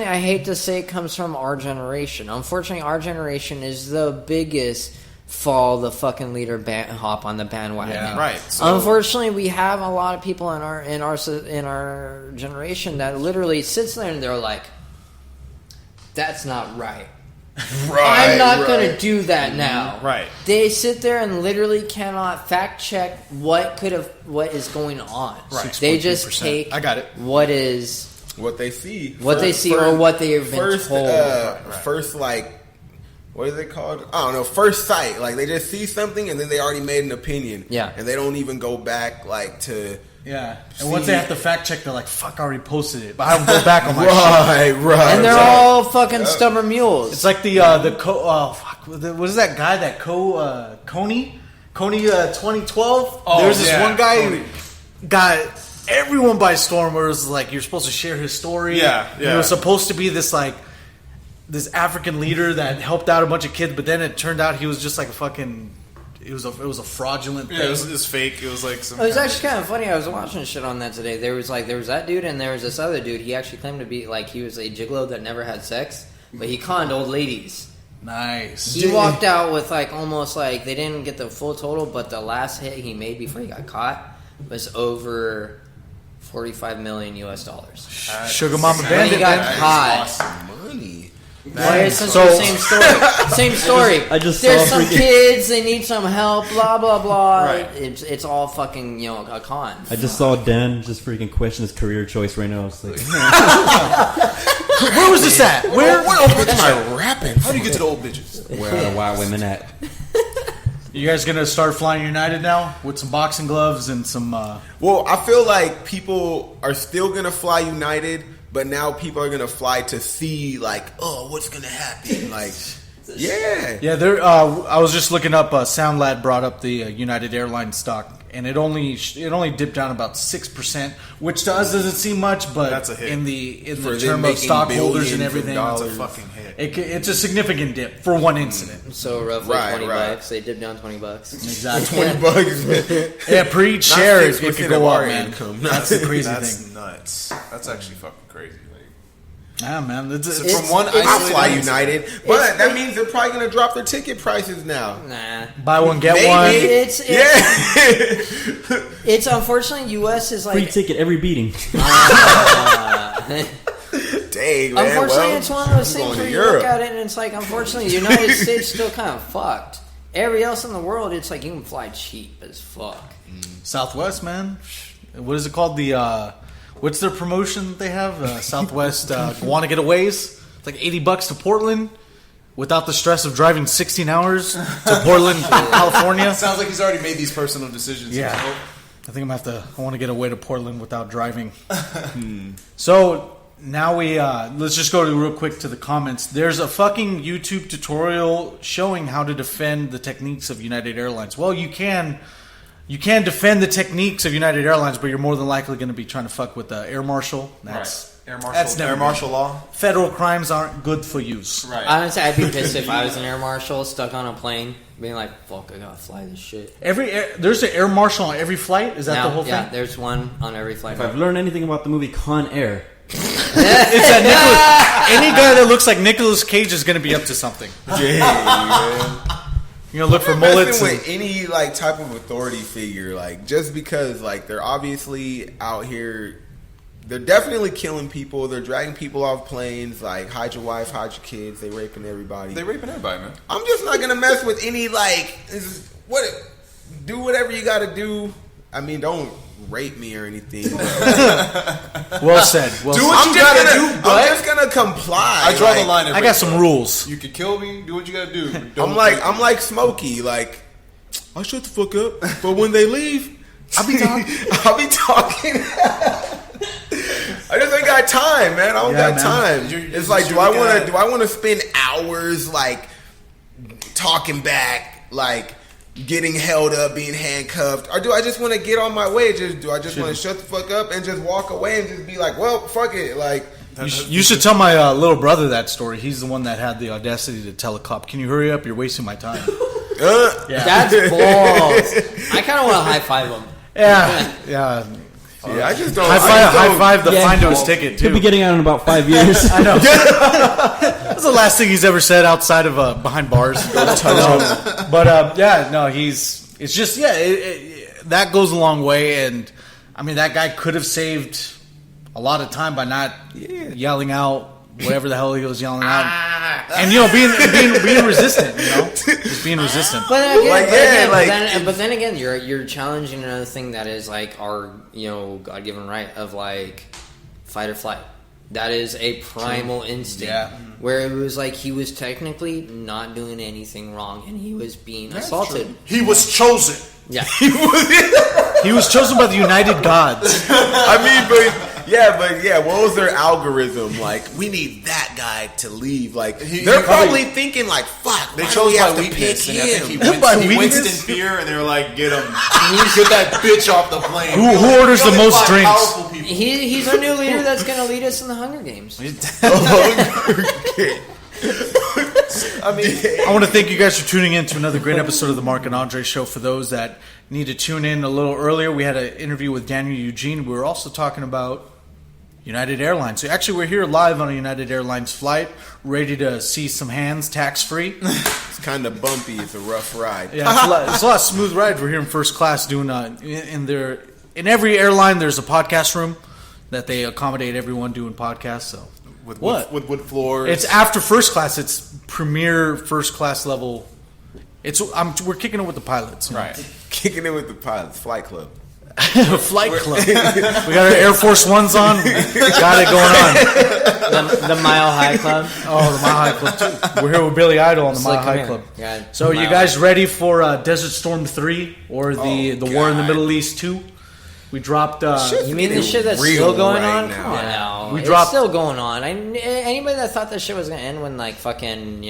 I hate to say, comes from our generation. Unfortunately, our generation is the biggest fall the fucking leader hop on the bandwagon. Yeah, right. So, unfortunately, we have a lot of people in our generation that literally sits there and they're like, "That's not right." I'm not going to do that now. Right. They sit there and literally cannot fact check what is going on. Right. They just take what they see or what they have been told. First, what is it called? I don't know. First sight. Like they just see something and then they already made an opinion. Yeah. And they don't even go back to. Yeah, and once they have to fact check, they're like, "Fuck, I already posted it," but I don't go back on my shit. Right. And they're all fucking stubborn mules. It's like what is that guy that Coney 2012? There's this one guy who got everyone by storm. Where it was like you're supposed to share his story. Yeah. It was supposed to be this African leader that helped out a bunch of kids, but then it turned out he was just like a fucking. It was a fraudulent thing. Yeah, it was fake. It was like some. It was actually kind of funny. I was watching shit on that today. There was that dude, and there was this other dude. He actually claimed to be he was a gigolo that never had sex, but he conned old ladies. Nice. He walked out with almost they didn't get the full total, but the last hit he made before he got caught was over $45 million US. Sugar Mama Bandit. He got caught. Awesome money. Same story. There's some kids. They need some help. Blah blah blah. Right. It's all fucking a con. I just saw Dan just freaking question his career choice right now. It's like, where was this at? Where am I rapping? How do you get to the old bitches? where are the wild women at? You guys gonna start flying United now with some boxing gloves and some? Well, I feel like people are still gonna fly United. But now people are gonna fly to see, what's gonna happen? Yeah. I was just looking up. SoundLad brought up the United Airlines stock. and it only dipped down about 6%, which to us doesn't seem much, but That's a hit. in the For term them of stockholders and making everything, billions That's of a dollars. fucking hit. it's a significant dip for one incident. So roughly Right, $20. They dipped down $20. Exactly. $20. Yeah, per each share, it 6% could of go our up, man. income. That's the crazy That's thing. nuts. That's actually fucking crazy. Like, Yeah, man. so It's- from one it's- I'll isolated fly incident- United, but that means they're probably going to drop their ticket prices now. Nah. Buy one, get Maybe. one. It's unfortunately U.S. is Free like. ticket every beating. Dang, man. Unfortunately, well, it's one of those I'm things going where to you Europe. look at it and it's like, unfortunately, the United States still kind of fucked. Every else in the world, it's like you can fly cheap as fuck. Southwest, man. What is it called? What's their promotion that they have? Southwest want to getaways. It's like $80 to Portland without the stress of driving 16 hours to Portland, California. Sounds like he's already made these personal decisions. Yeah. I think I want to get away to Portland without driving. So now let's just go real quick to the comments. There's a fucking YouTube tutorial showing how to defend the techniques of United Airlines. Well, you can defend the techniques of United Airlines, but you're more than likely going to be trying to fuck with the air marshal. That's never Air marshal law. Federal crimes aren't good for use. Right. Honestly, I'd be pissed if I was an air marshal stuck on a plane, being like, "Fuck, I gotta fly this shit." There's an air marshal on every flight. Is that the whole Yeah, thing? there's one on every flight. If I've learned anything about the movie Con Air, It's that any guy that looks like Nicolas Cage is going to be up to something. Dang, man. You're going to look for Messing mullets. with any like type of authority figure, like just because like they're obviously out here, they're definitely killing people. They're dragging people off planes. Like hide your wife, hide your kids. They raping everybody. They raping everybody, man. I'm just not gonna mess with any like do whatever you got to do. I mean, don't rape me or anything. Well said. Well Do said. what you gotta do, I'm but just gonna comply. I draw like, the line. I got some rules. You can kill me. Do what you gotta do. but I'm don't like Smokey. Like I'll shut the fuck up. But when they leave, I'll be talking. I just ain't got time, man. I don't Yeah, got man. time. You're It's like, just do I looking want at- to spend hours like talking back, like getting held up, being handcuffed, or do I just want to get on my way? Do I just want to shut the fuck up and just walk away and just be like, well, fuck it, like. You should tell my little brother that story. He's the one that had the audacity to tell a cop, "Can you hurry up? You're wasting my time." Yeah. That's balls. I kind of want to high five him. Yeah. Yeah, I just don't. High five the Yeah, fine to his well, ticket, he'll too. be getting out in about 5 years. I know. That's the last thing he's ever said outside of behind bars. It's just, that goes a long way. And, I mean, that guy could have saved a lot of time by not yelling out whatever the hell he was yelling out. And, being resistant, just being resistant. But again, Like, then again, you're challenging another thing that is like our God-given right of like fight or flight. That is a primal instinct. Yeah. Where it was like he was technically not doing anything wrong and he was being assaulted. He was chosen. Yeah. He was chosen by the United Gods. I mean, but what was their algorithm? Like, we need that guy to leave. Like, they're probably thinking, like, fuck, They why do chose we by have to pick weakness, and I think him? he winced in fear, and they were like, "Get him, get that bitch off the plane." Who orders the most Five drinks? powerful people. He's our new leader that's going to lead us in the Hunger Games. I want to thank you guys for tuning in to another great episode of the Mark and Andre Show. For those that need to tune in a little earlier, we had an interview with Daniel Eugene. We were also talking about United Airlines. So actually, we're here live on a United Airlines flight, ready to see some hands tax-free. It's kind of bumpy. It's a rough ride. Yeah, it's a lot of smooth ride. We're here in first class doing in every airline there's a podcast room that they accommodate everyone doing podcasts. So With wood floors. it's after first class. It's premier first class level. We're kicking it with the pilots, right. Kicking it with the pilots. Flight Club. Flight club. We got our Air Force Ones on. We got it going on. The Mile High Club. Oh, the Mile High Club too. We're here with Billy Idol on the Mile High Club. Yeah, So, you Mile guys High. ready for Desert Storm 3 or the War in the God. Middle East 2? We dropped. You mean the shit that's real still going right on? now. Come on now. We It's dropped- still going on. Anybody that thought this shit was going to end when, like, fucking,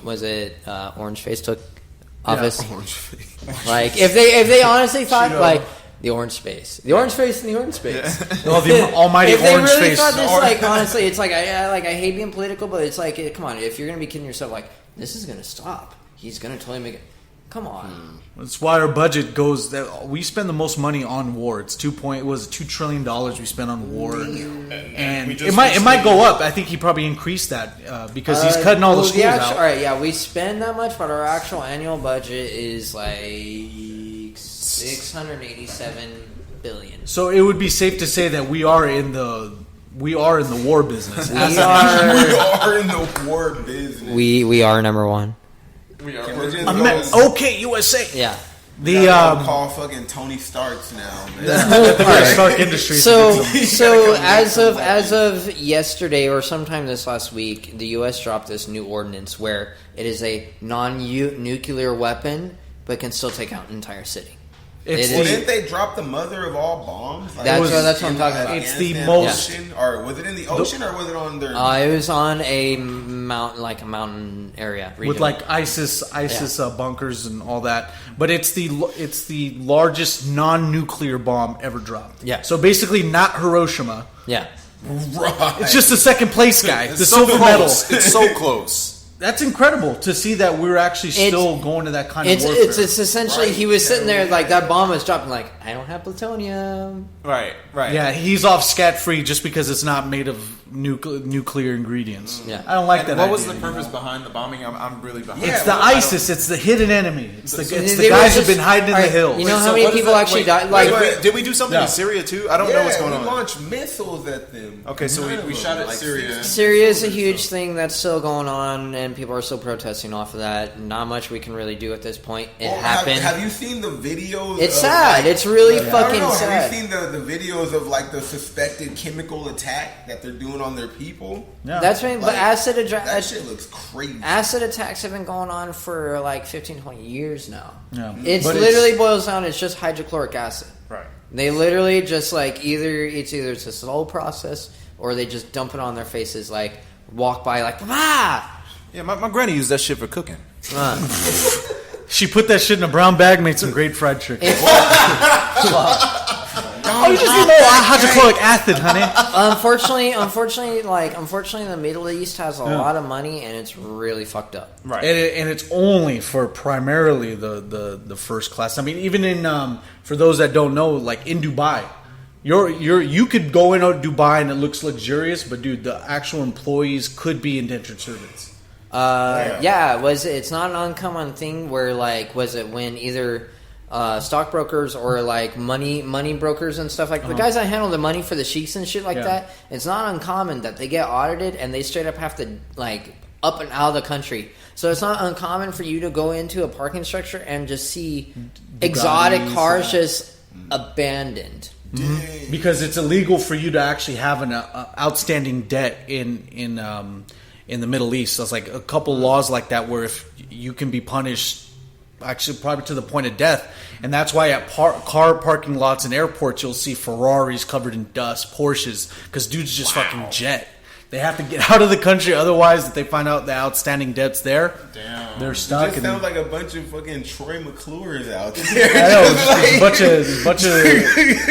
was it Orange Face took office? Orange face. Like if they honestly thought like the orange space, the orange space, and the orange space. Oh, the almighty If they orange really face. thought this, like honestly, it's like I hate being political, but it's like come on, if you're gonna be kidding yourself, like this is gonna stop. He's gonna totally make it. Come on. That's why our budget goes. That we spend the most money on war. It's $2 trillion we spend on war, and we it just might go up. I think he probably increased that because he's cutting all the schools out. All right, yeah, we spend that much, but our actual annual budget is like $687 billion. So it would be safe to say that we are in the war business. We We are are in the war business. we are number one. We are. Can we just Okay, USA. Yeah. The call fucking Tony Starks now, man. the Great Stark Industries. So as of yesterday or sometime this last week, the U.S. dropped this new ordinance where it is a non-nuclear weapon, but can still take out an entire city. It's Well, didn't they drop the mother of all bombs? Like, That's was what I'm in talking about. It's the Afghanistan most- ocean? Or was it in the ocean, or was it on their? It was on a mountain area region. with like ISIS bunkers and all that, but it's the largest non-nuclear bomb ever dropped. Yeah. So basically, not Hiroshima. yeah. Right. It's just the second place guy, the so silver close. medal. It's so close. That's incredible to see that we're actually still going to that kind of warfare. It's essentially Right. he was sitting there like that bomb was dropping like I don't have plutonium. Right. Yeah, he's off scot-free just because it's not made of nuclear ingredients. Yeah. I don't like that. What was idea, the purpose behind the bombing? I'm really behind. It's it. the I don't- ISIS. It's the hidden enemy. It's the They were guys who've just- been hiding in the alright, hills. you know Wait, how so many what is people that? actually Wait, died? Like, did we do something Yeah. in Syria too? I don't know what's going we on. launched missiles at them. Okay, so we shot at Syria. Syria is a huge thing that's still going on, and people are still protesting off of that. Not much we can really do at this point. It happened. Have you seen the videos? It's of, sad. like- It's really I don't fucking know. sad. Have you seen the videos of like the suspected chemical attack that they're doing on their people? Yeah. That's right. But Like, acid That shit looks crazy. acid attacks have been going on for like 15, 20 years now. Yeah. It's But literally boils down. It's just hydrochloric acid. Right. They literally just like either it's a slow process or they just dump it on their faces, like walk by like ah. Yeah, my granny used that shit for cooking. She put that shit in a brown bag, made some great fried chicken. Oh, you just need more hydrochloric acid, honey. Unfortunately, the Middle East has a lot of money and it's really fucked up. Right. And it's only for primarily the first class. I mean, even in for those that don't know, like in Dubai, you could go in Dubai and it looks luxurious, but dude, the actual employees could be indentured servants. It's not an uncommon thing where like was it when either stockbrokers or like money brokers and stuff like the guys that handle the money for the sheiks and shit like Yeah. that, it's not uncommon that they get audited and they straight up have to like up and out of the country. So it's not uncommon for you to go into a parking structure and just see exotic cars just abandoned. Because it's illegal for you to actually have an outstanding debt in the Middle East. So it's like a couple laws like that where if you can be punished, actually probably to the point of death. And that's why at car parking lots and airports you'll see Ferraris covered in dust, Porsches, because dudes just fucking jet. They have to get out of the country, otherwise if they find out the outstanding debt's there, they're stuck. It just sounds like a bunch of fucking Troy McClures out there. I know, it's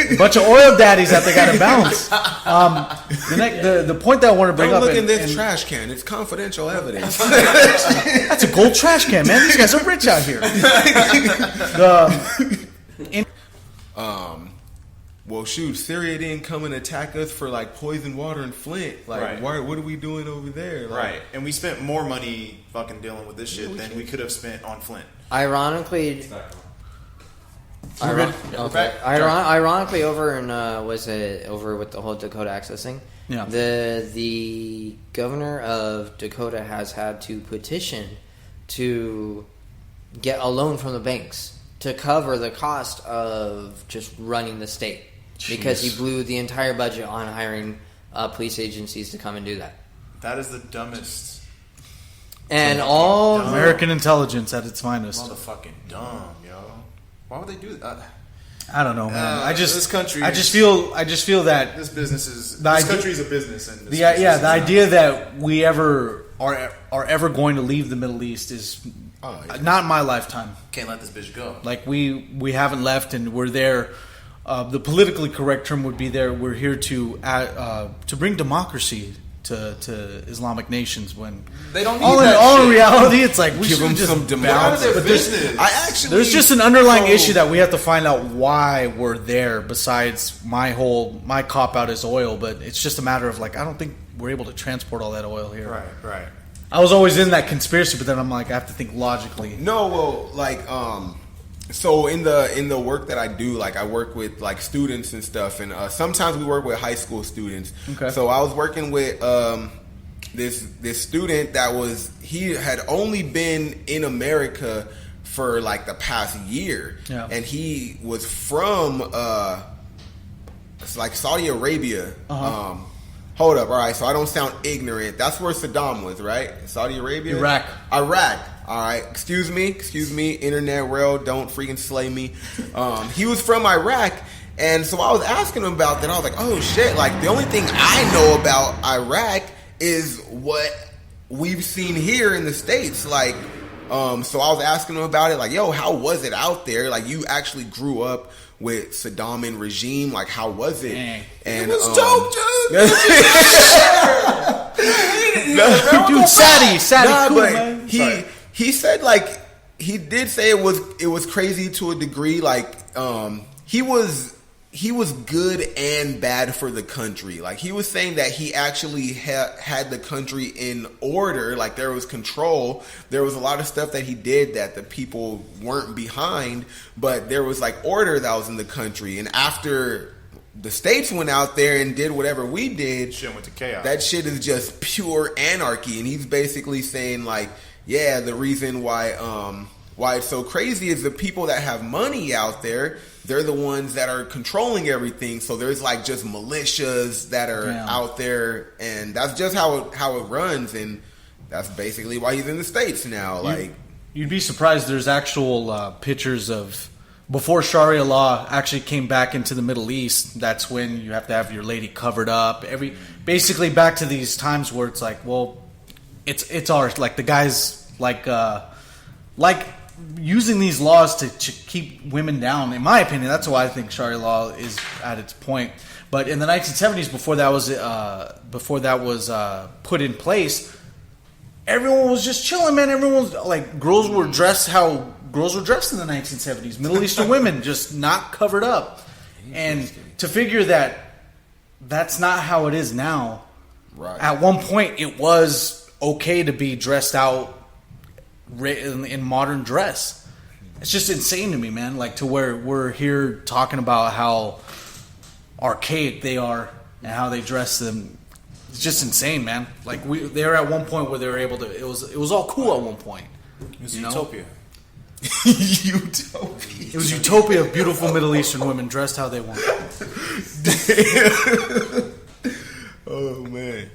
a bunch of oil daddies that they got to balance. The point that I want to bring Don't up, look in and- this and trash can. It's confidential evidence. that's a gold trash can, man. These guys are rich out here. Well, shoot, Syria didn't come and attack us for like poison water and Flint. Like, Right. what are we doing over there? Like, Right. And we spent more money fucking dealing with this shit than we could have spent on Flint. Ironically, good. ironically, over in over with the whole Dakota access thing. Yeah. The governor of Dakota has had to petition to get a loan from the banks to cover the cost of just running the state because he blew the entire budget on hiring police agencies to come and do that. That is the dumbest. And all American intelligence at its finest. Motherfucking dumb, yo. Why would they do that? I don't know, man. This country. I just feel that This business is. The This idea- country is a business, and this the business is idea that we ever are ever going to leave the Middle East is Oh, yeah. Not in my lifetime. Can't let this bitch go. Like we haven't left, and we're there. The politically correct term would be there. We're here to bring democracy to Islamic nations. When They don't need all that in reality, it's like we Give should them just some Get out of democracy. their But there's- business. There's just an underlying issue that we have to find out why we're there. Besides my cop out is oil, but it's just a matter of like I don't think we're able to transport all that oil here. Right. I was always in that conspiracy, but then I'm like I have to think logically. No, well, like, so in the work that I do, like, I work with like students and stuff, and sometimes we work with high school students. Okay. So I was working with this student he had only been in America for like the past year, Yeah. and he was from it's like Saudi Arabia. Uh-huh. Hold up, all right. So I don't sound ignorant. That's where Saddam was, right? Saudi Arabia, Iraq. All right. Excuse me. Internet world, don't freaking slay me. He was from Iraq, and so I was asking him about that. I was like, oh shit! Like the only thing I know about Iraq is what we've seen here in the States. Like, so I was asking him about it. Like, yo, how was it out there? Like, you actually grew up with Saddam and regime. Like, how was it? Dang. And It was dope, Dude, Sadie, Nah, cool, but man. he said like he did say it was crazy to a degree. Like he was good and bad for the country. Like he was saying that he actually had the country in order. Like there was control. There was a lot of stuff that he did that the people weren't behind, but there was like order that was in the country. And after the states went out there and did whatever we did, Shit went to chaos. that shit is just pure anarchy. And he's basically saying like, yeah, the reason why it's so crazy is the people that have money out there, they're the ones that are controlling everything. So there's like just militias that are out there, and that's just how it runs. And that's basically why he's in the States now. Like You'd be surprised. There's actual pictures of before Sharia law actually came back into the Middle East. That's when you have to have your lady covered up. Basically back to these times where it's like, well, it's ours. Like the guys like using these laws to keep women down. In my opinion, that's why I think Sharia law is at its point. But in the 1970s, before that was put in place, everyone was just chilling, man. Everyone was like, girls were dressed how girls were dressed in the 1970s. Middle Eastern women just not covered up. And to figure that that's not how it is now. right. At one point, it was okay to be dressed out in modern dress. It's just insane to me, man. Like to where we're here talking about how archaic they are and how they dress them. It's just insane, man. Like they were at one point where they were able to. It was all cool at one point. It was You know? utopia. Utopia. It was utopia of beautiful Middle Eastern women dressed how they want. Oh man.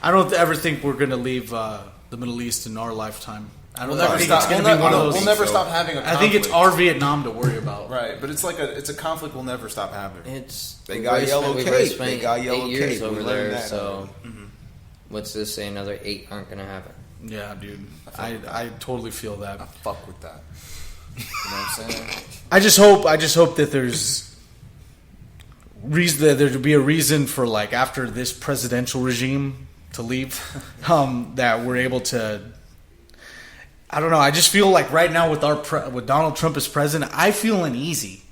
I don't ever think we're gonna leave the Middle East in our lifetime. I don't We'll never think stop. it's gonna be one of those. We'll never stop having a I conflict. think it's our Vietnam to worry about. Right, but it's like it's a conflict we'll never stop having. They got yellow we've cake. already They spent got yellow 8 years cake. We over learned there. that. So what's this say? Another 8 aren't going to happen. Yeah, dude. I totally feel that. I fuck with that. You know what I'm saying? I just hope that there's reason that there'd be a reason for like after this presidential regime to leave, that we're able to. I don't know. I just feel like right now with with Donald Trump as president, I feel uneasy,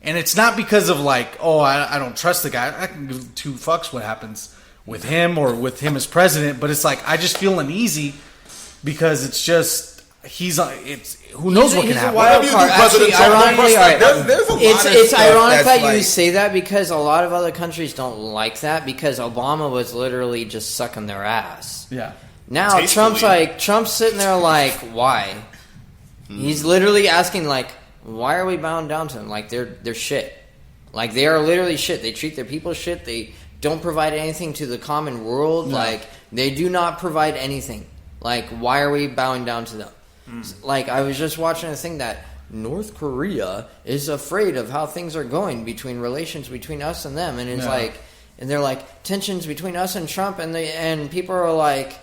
and it's not because of like, oh, I don't trust the guy. I can give 2 fucks what happens with him or with him as president, but it's like I just feel uneasy because it's just. It's who knows what can He's a happen. wild card. Actually, ironically, all right. There's a lot of It's stuff ironic that's that you like- say that because a lot of other countries don't like that because Obama was literally just sucking their ass. Yeah. Now Tastefully. Trump's sitting there like, why? He's literally asking like, why are we bound down to them? Like they're shit. Like they are literally shit. They treat their people shit. They don't provide anything to the common world. No. Like they do not provide anything. Like why are we bowing down to them? Like I was just watching a thing that North Korea is afraid of how things are going between relations between us and them, and it's like, and they're like tensions between us and Trump, and people are like,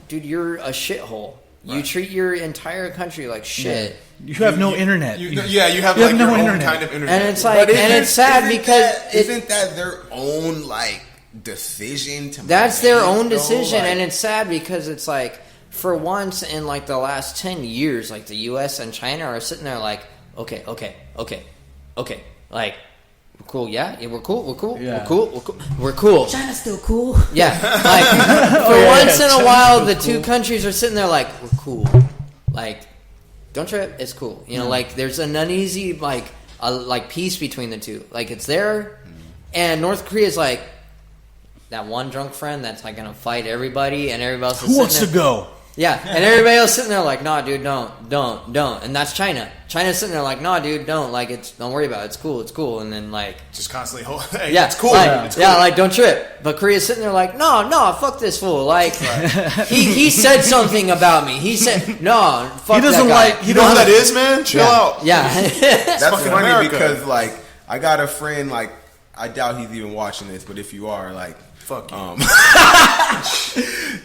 dude, you're a shithole. You treat your entire country like shit. You have no internet. You have like no your own internet. kind of internet. And it's like, and it's sad because isn't that their own like decision to that's make, their own though? decision, Like, and it's sad because it's like for once in like the last 10 years, like the U.S. and China are sitting there like, okay, like we're cool, yeah, we're cool, Yeah. we're cool. China's still cool. Yeah, like for once in a while, the two countries are sitting there like, we're cool, like don't trip, it's cool. You know, like there's an uneasy like peace between the two. Like it's there, and North Korea's like that one drunk friend that's like gonna fight everybody, and everybody else is Who wants sitting to there, go? yeah, and everybody else sitting there like, nah, dude, don't, and that's China. China's sitting there like, nah, dude, don't worry about it, it's cool, and then like, just constantly, hey, yeah, it's cool, like, it's cool. yeah, like don't trip. But Korea's sitting there like, no, fuck this fool. Like he said something about me. He said, no, fuck He doesn't that guy. like- You know who that is, man? Chill out. Yeah, That's fucking funny America. because like I got a friend like I doubt he's even watching this, but if you are like. Fuck you.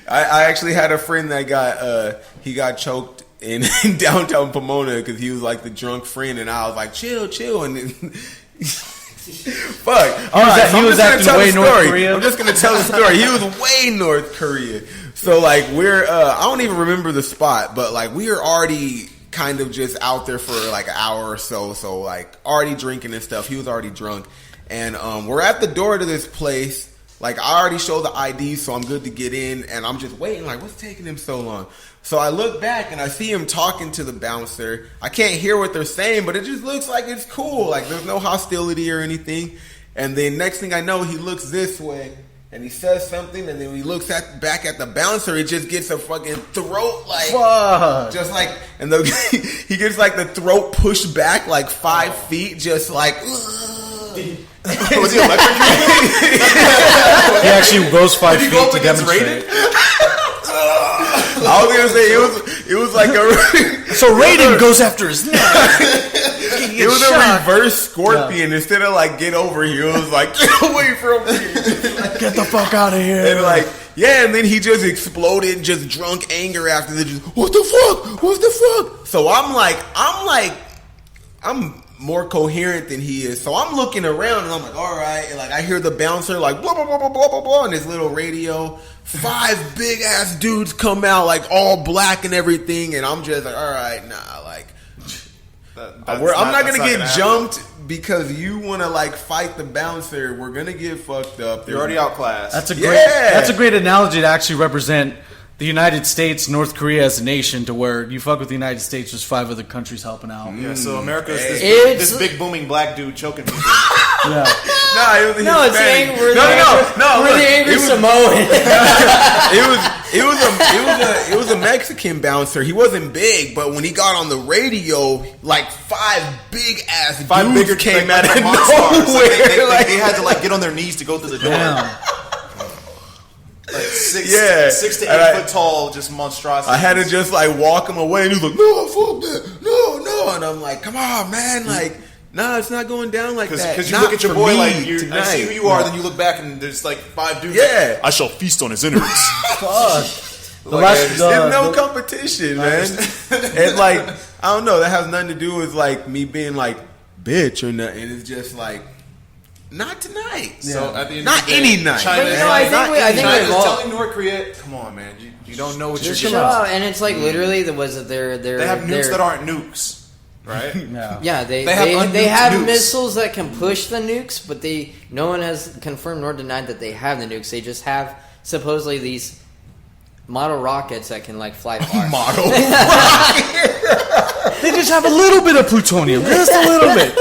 I actually had a friend that he got choked in downtown Pomona because he was like the drunk friend, and I was like, chill, and then, fuck. All right, so he was acting way North Korea. I'm just gonna tell the story. He was way North Korea. So like we're I don't even remember the spot, but like we were already kind of just out there for like an hour or so. So like already drinking and stuff. He was already drunk, and we're at the door to this place. Like, I already showed the ID, so I'm good to get in, and I'm just waiting, like, what's taking him so long? So I look back, and I see him talking to the bouncer. I can't hear what they're saying, but it just looks like it's cool. Like, there's no hostility or anything. And then next thing I know, he looks this way, and he says something, and then when he looks back at the bouncer, he just gets a fucking throat, like, Fuck. just like, and he gets, like, the throat pushed back, like, 5 feet, just like, Was he electrocuted? He actually rose 5 Did he feet go up to against demonstrate. Raiden? I was gonna say it was like a So Raiden goes after his neck. it was a reverse scorpion. Instead of like get over here, it was like get away from me. Get the fuck out of here. And like and then he just exploded, just drunk anger after the just what the fuck. So I'm more coherent than he is. So I'm looking around and I'm like, all right. And like I hear the bouncer like blah blah blah blah blah blah blah on his little radio. 5 big ass dudes come out like all black and everything, and I'm just like, all right, nah, like I'm not gonna get jumped because you want to like fight the bouncer. We're gonna get fucked up. You're already outclassed. That's a great analogy to actually represent the United States, North Korea as a nation, to where you fuck with the United States, there's 5 other countries helping out. Yeah, so America's It's- this big booming black dude choking people. Yeah. It was no, it's Hispanic. angry. No. We're Look, the angry it was- Samoan. It was a Mexican bouncer. He wasn't big, but when he got on the radio, like 5 big ass dudes bigger came like, out of monsters. nowhere. Like, they had to like get on their knees to go through the door. Damn. Like 6 to 8 And foot tall, just monstrosity. I had to just like walk him away, and he was like, "No, fuck that, no," and I'm like, "Come on, man, like." Nah, it's not going down like that. Because you Not look at your for boy me like I tonight. see who you are, then you look back and there's like 5 dudes. Yeah. Like, I shall feast on his innards. Fuck. There's no competition, man. And like, I don't know. That has nothing to do with like me being like bitch or nothing. It's just like not tonight. So at the end Not of the day, any night. China, But you know, I think China's we've all- telling North Korea, come on, man, you don't know what you're Just getting. chill out. And it's like literally there was They have nukes that aren't nukes, right? Yeah, they They have have nukes. missiles that can push the nukes, but no one has confirmed nor denied that they have the nukes. They just have supposedly these model rockets that can like fly far. Model. They just have a little bit of plutonium. Just a little bit.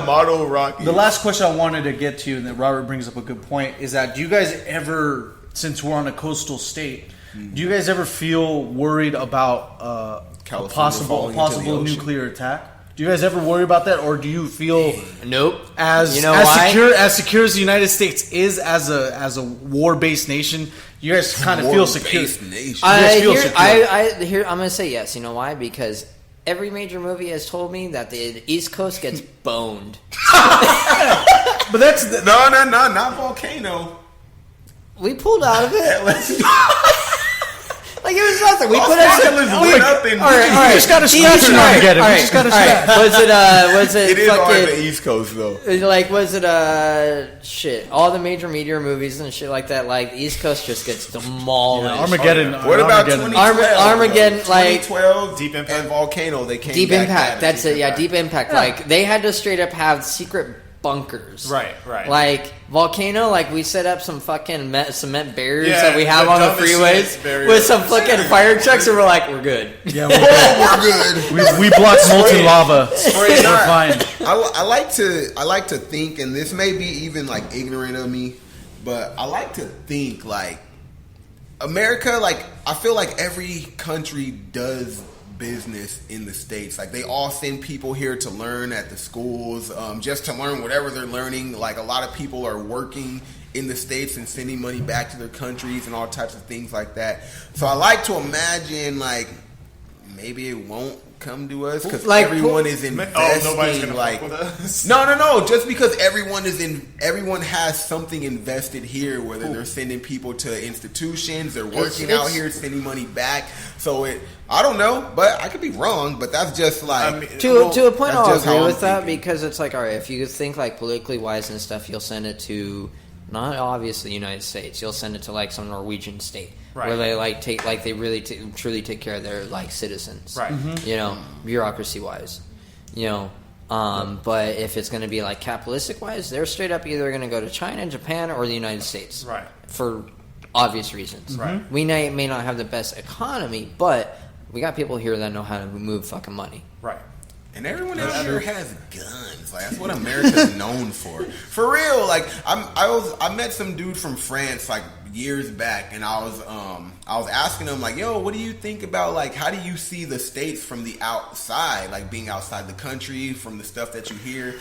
Model rocket. The last question I wanted to get to, and that Robert brings up a good point, is that do you guys ever, since we're on a coastal state, do you guys ever feel worried about a California possible falling into the ocean? nuclear attack? Do you guys ever worry about that, or do you feel Nope. as You know as why? secure as the United States is as a war-based nation? You guys kind of feel secure. War-based nation. guys feel secure. I'm gonna say yes. You know why? Because every major movie has told me that the East Coast gets boned. But that's No, not volcano. We pulled out of it. Like it was nothing. We put nothing. All right. We just got to scratch Armageddon. We just got to scratch. Was it? It is on fucking, the East Coast though. Like, was it shit? All the major meteor movies and shit like that. Like, the East Coast just gets demolished. Armageddon. What about Armageddon? 2012? Armageddon, like 2012, Deep Impact. and Volcano. They came Deep back Impact. at it. That's it. Yeah, Deep Impact. Like, they had to straight up have secret bunkers. Right. Like Volcano, like we set up some fucking cement barriers Yeah, that we have the on the dumbest freeways cement barriers. with some fucking fire trucks, and we're like, we're good. Yeah, We're good. we blocked molten lava. We're We're fine. I like to think, and this may be even like ignorant of me, but I like to think like America. Like I feel like every country does business in the States. Like they all send people here to learn at the schools, just to learn whatever they're learning. Like a lot of people are working in the States and sending money back to their countries and all types of things like that. So I like to imagine like maybe it won't come to us because Like, everyone is investing. nobody's gonna like fuck with us. no. Just because everyone has something invested here, whether they're sending people to institutions, they're working out here, sending money back. So I don't know, but I could be wrong. But that's just like To a point, that's I'll just how agree I'm with that thinking. because it's like, all right, if you think like politically wise and stuff, you'll send it to not obviously the United States. You'll send it to like some Norwegian state where they like take like they really truly take care of their like citizens, Right. You know, bureaucracy wise, you know. But if it's going to be like capitalistic wise, they're straight up either going to go to China, Japan, or the United States, Right. For obvious reasons. Right. We may not have the best economy, but we got people here that know how to move fucking money. Right. And everyone out here has guns. Like that's what America's known for. For real. Like I met some dude from France like years back, and I was asking him like, "Yo, what do you think about like how do you see the States from the outside? Like being outside the country, from the stuff that you hear."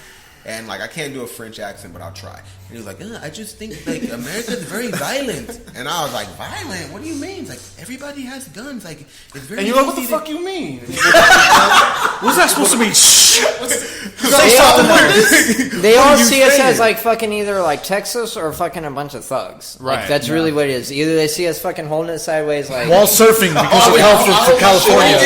And like I can't do a French accent, but I'll try. And he was like, I just think like America's very violent. And I was like, violent? What do you mean? It's like everybody has guns. Like it's very. And you're like, what the easy fuck you mean? What's that supposed to mean? Shh. They all see us as like fucking either like Texas or fucking a bunch of thugs. Like Right, that's really what it is. Either they see us fucking holding it sideways like Wall surfing because of health for California.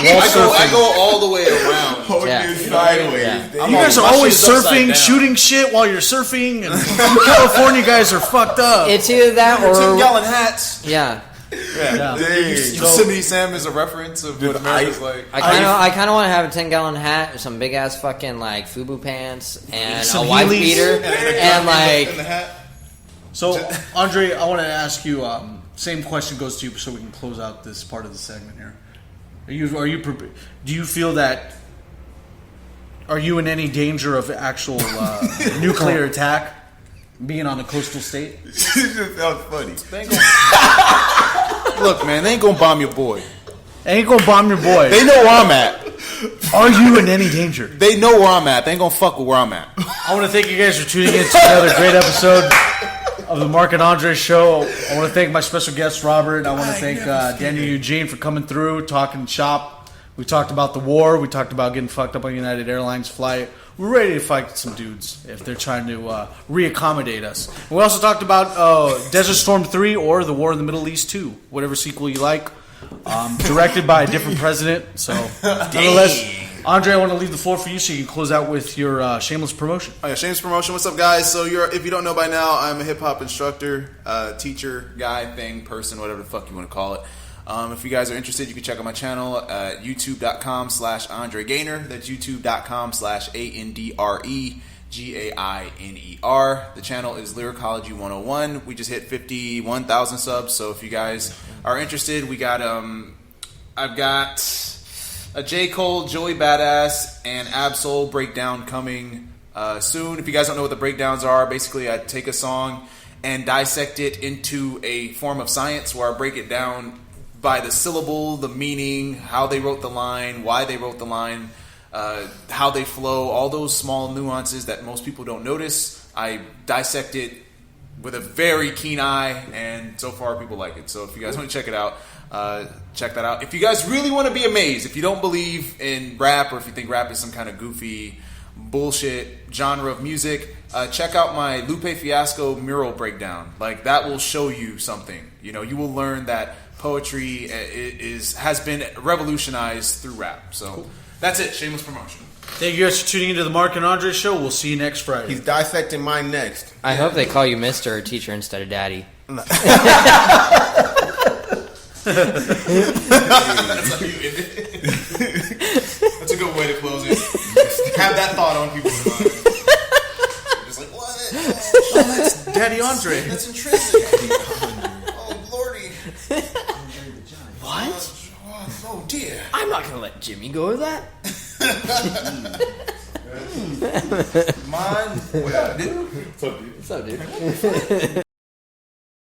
I go all the way around. Holding Yeah. it sideways. Yeah. You guys are My always shit's upside surfing, down. shooting shit while you're surfing, and California guys are fucked up. it's either that or 10-gallon hats. yeah. Yeah. Yosemite Sam is a reference of what America's like. I kind of want to have a 10-gallon hat, some big ass fucking like FUBU pants, and Some a wife Heelys. beater, and like in the hat. So, Andre, I want to ask you. Same question goes to you, so we can close out this part of the segment here. Are you? Do you feel that? Are you in any danger of actual nuclear attack? Being on a coastal state. It just sounds funny. Look, man, they ain't gonna bomb your boy. They ain't gonna bomb your boy. They know where I'm at. Are you in any danger? They know where I'm at. They ain't gonna fuck with where I'm at. I want to thank you guys for tuning in to another great episode of the Mark and Andre Show. I want to thank my special guest, Robert. I want to thank Daniel Eugene for coming through, talking shop. We talked about the war. We talked about getting fucked up on United Airlines flight. We're ready to fight some dudes if they're trying to reaccommodate us. And we also talked about Desert Storm 3 or The War in the Middle East 2, whatever sequel you like. Directed by a different president. So, nonetheless, Andre, I want to leave the floor for you so you can close out with your shameless promotion. Oh yeah, shameless promotion. What's up, guys? So if you don't know by now, I'm a hip hop instructor, teacher, guy, thing, person, whatever the fuck you want to call it. If you guys are interested, you can check out my channel at youtube.com/Andre Gainer. That's youtube.com/ANDREGAINER. The channel is Lyricology 101. We just hit 51,000 subs, so if you guys are interested, we got I've got a J. Cole, Joey Badass, and Absol breakdown coming soon. If you guys don't know what the breakdowns are, basically I take a song and dissect it into a form of science where I break it down by the syllable, the meaning, how they wrote the line, why they wrote the line, how they flow, all those small nuances that most people don't notice. I dissect it with a very keen eye, and so far people like it. So if you guys want to check it out, check that out. If you guys really want to be amazed, if you don't believe in rap or if you think rap is some kind of goofy bullshit genre of music, check out my Lupe Fiasco mural breakdown. Like, that will show you something. You know, you will learn that poetry has been revolutionized through rap. So that's it. Shameless promotion. Thank you guys for tuning into the Mark and Andre Show. We'll see you next Friday. He's dissecting mine next. I hope they call you Mr. or Teacher instead of Daddy. That's how you end it. That's a good way to close it. Have that thought on people's minds. Just like, what? Oh, that's Daddy Andre. That's intrinsic. Oh, lordy. What? Oh, dear. I'm not going to let Jimmy go with that. Mine. What up, dude? What's up, dude?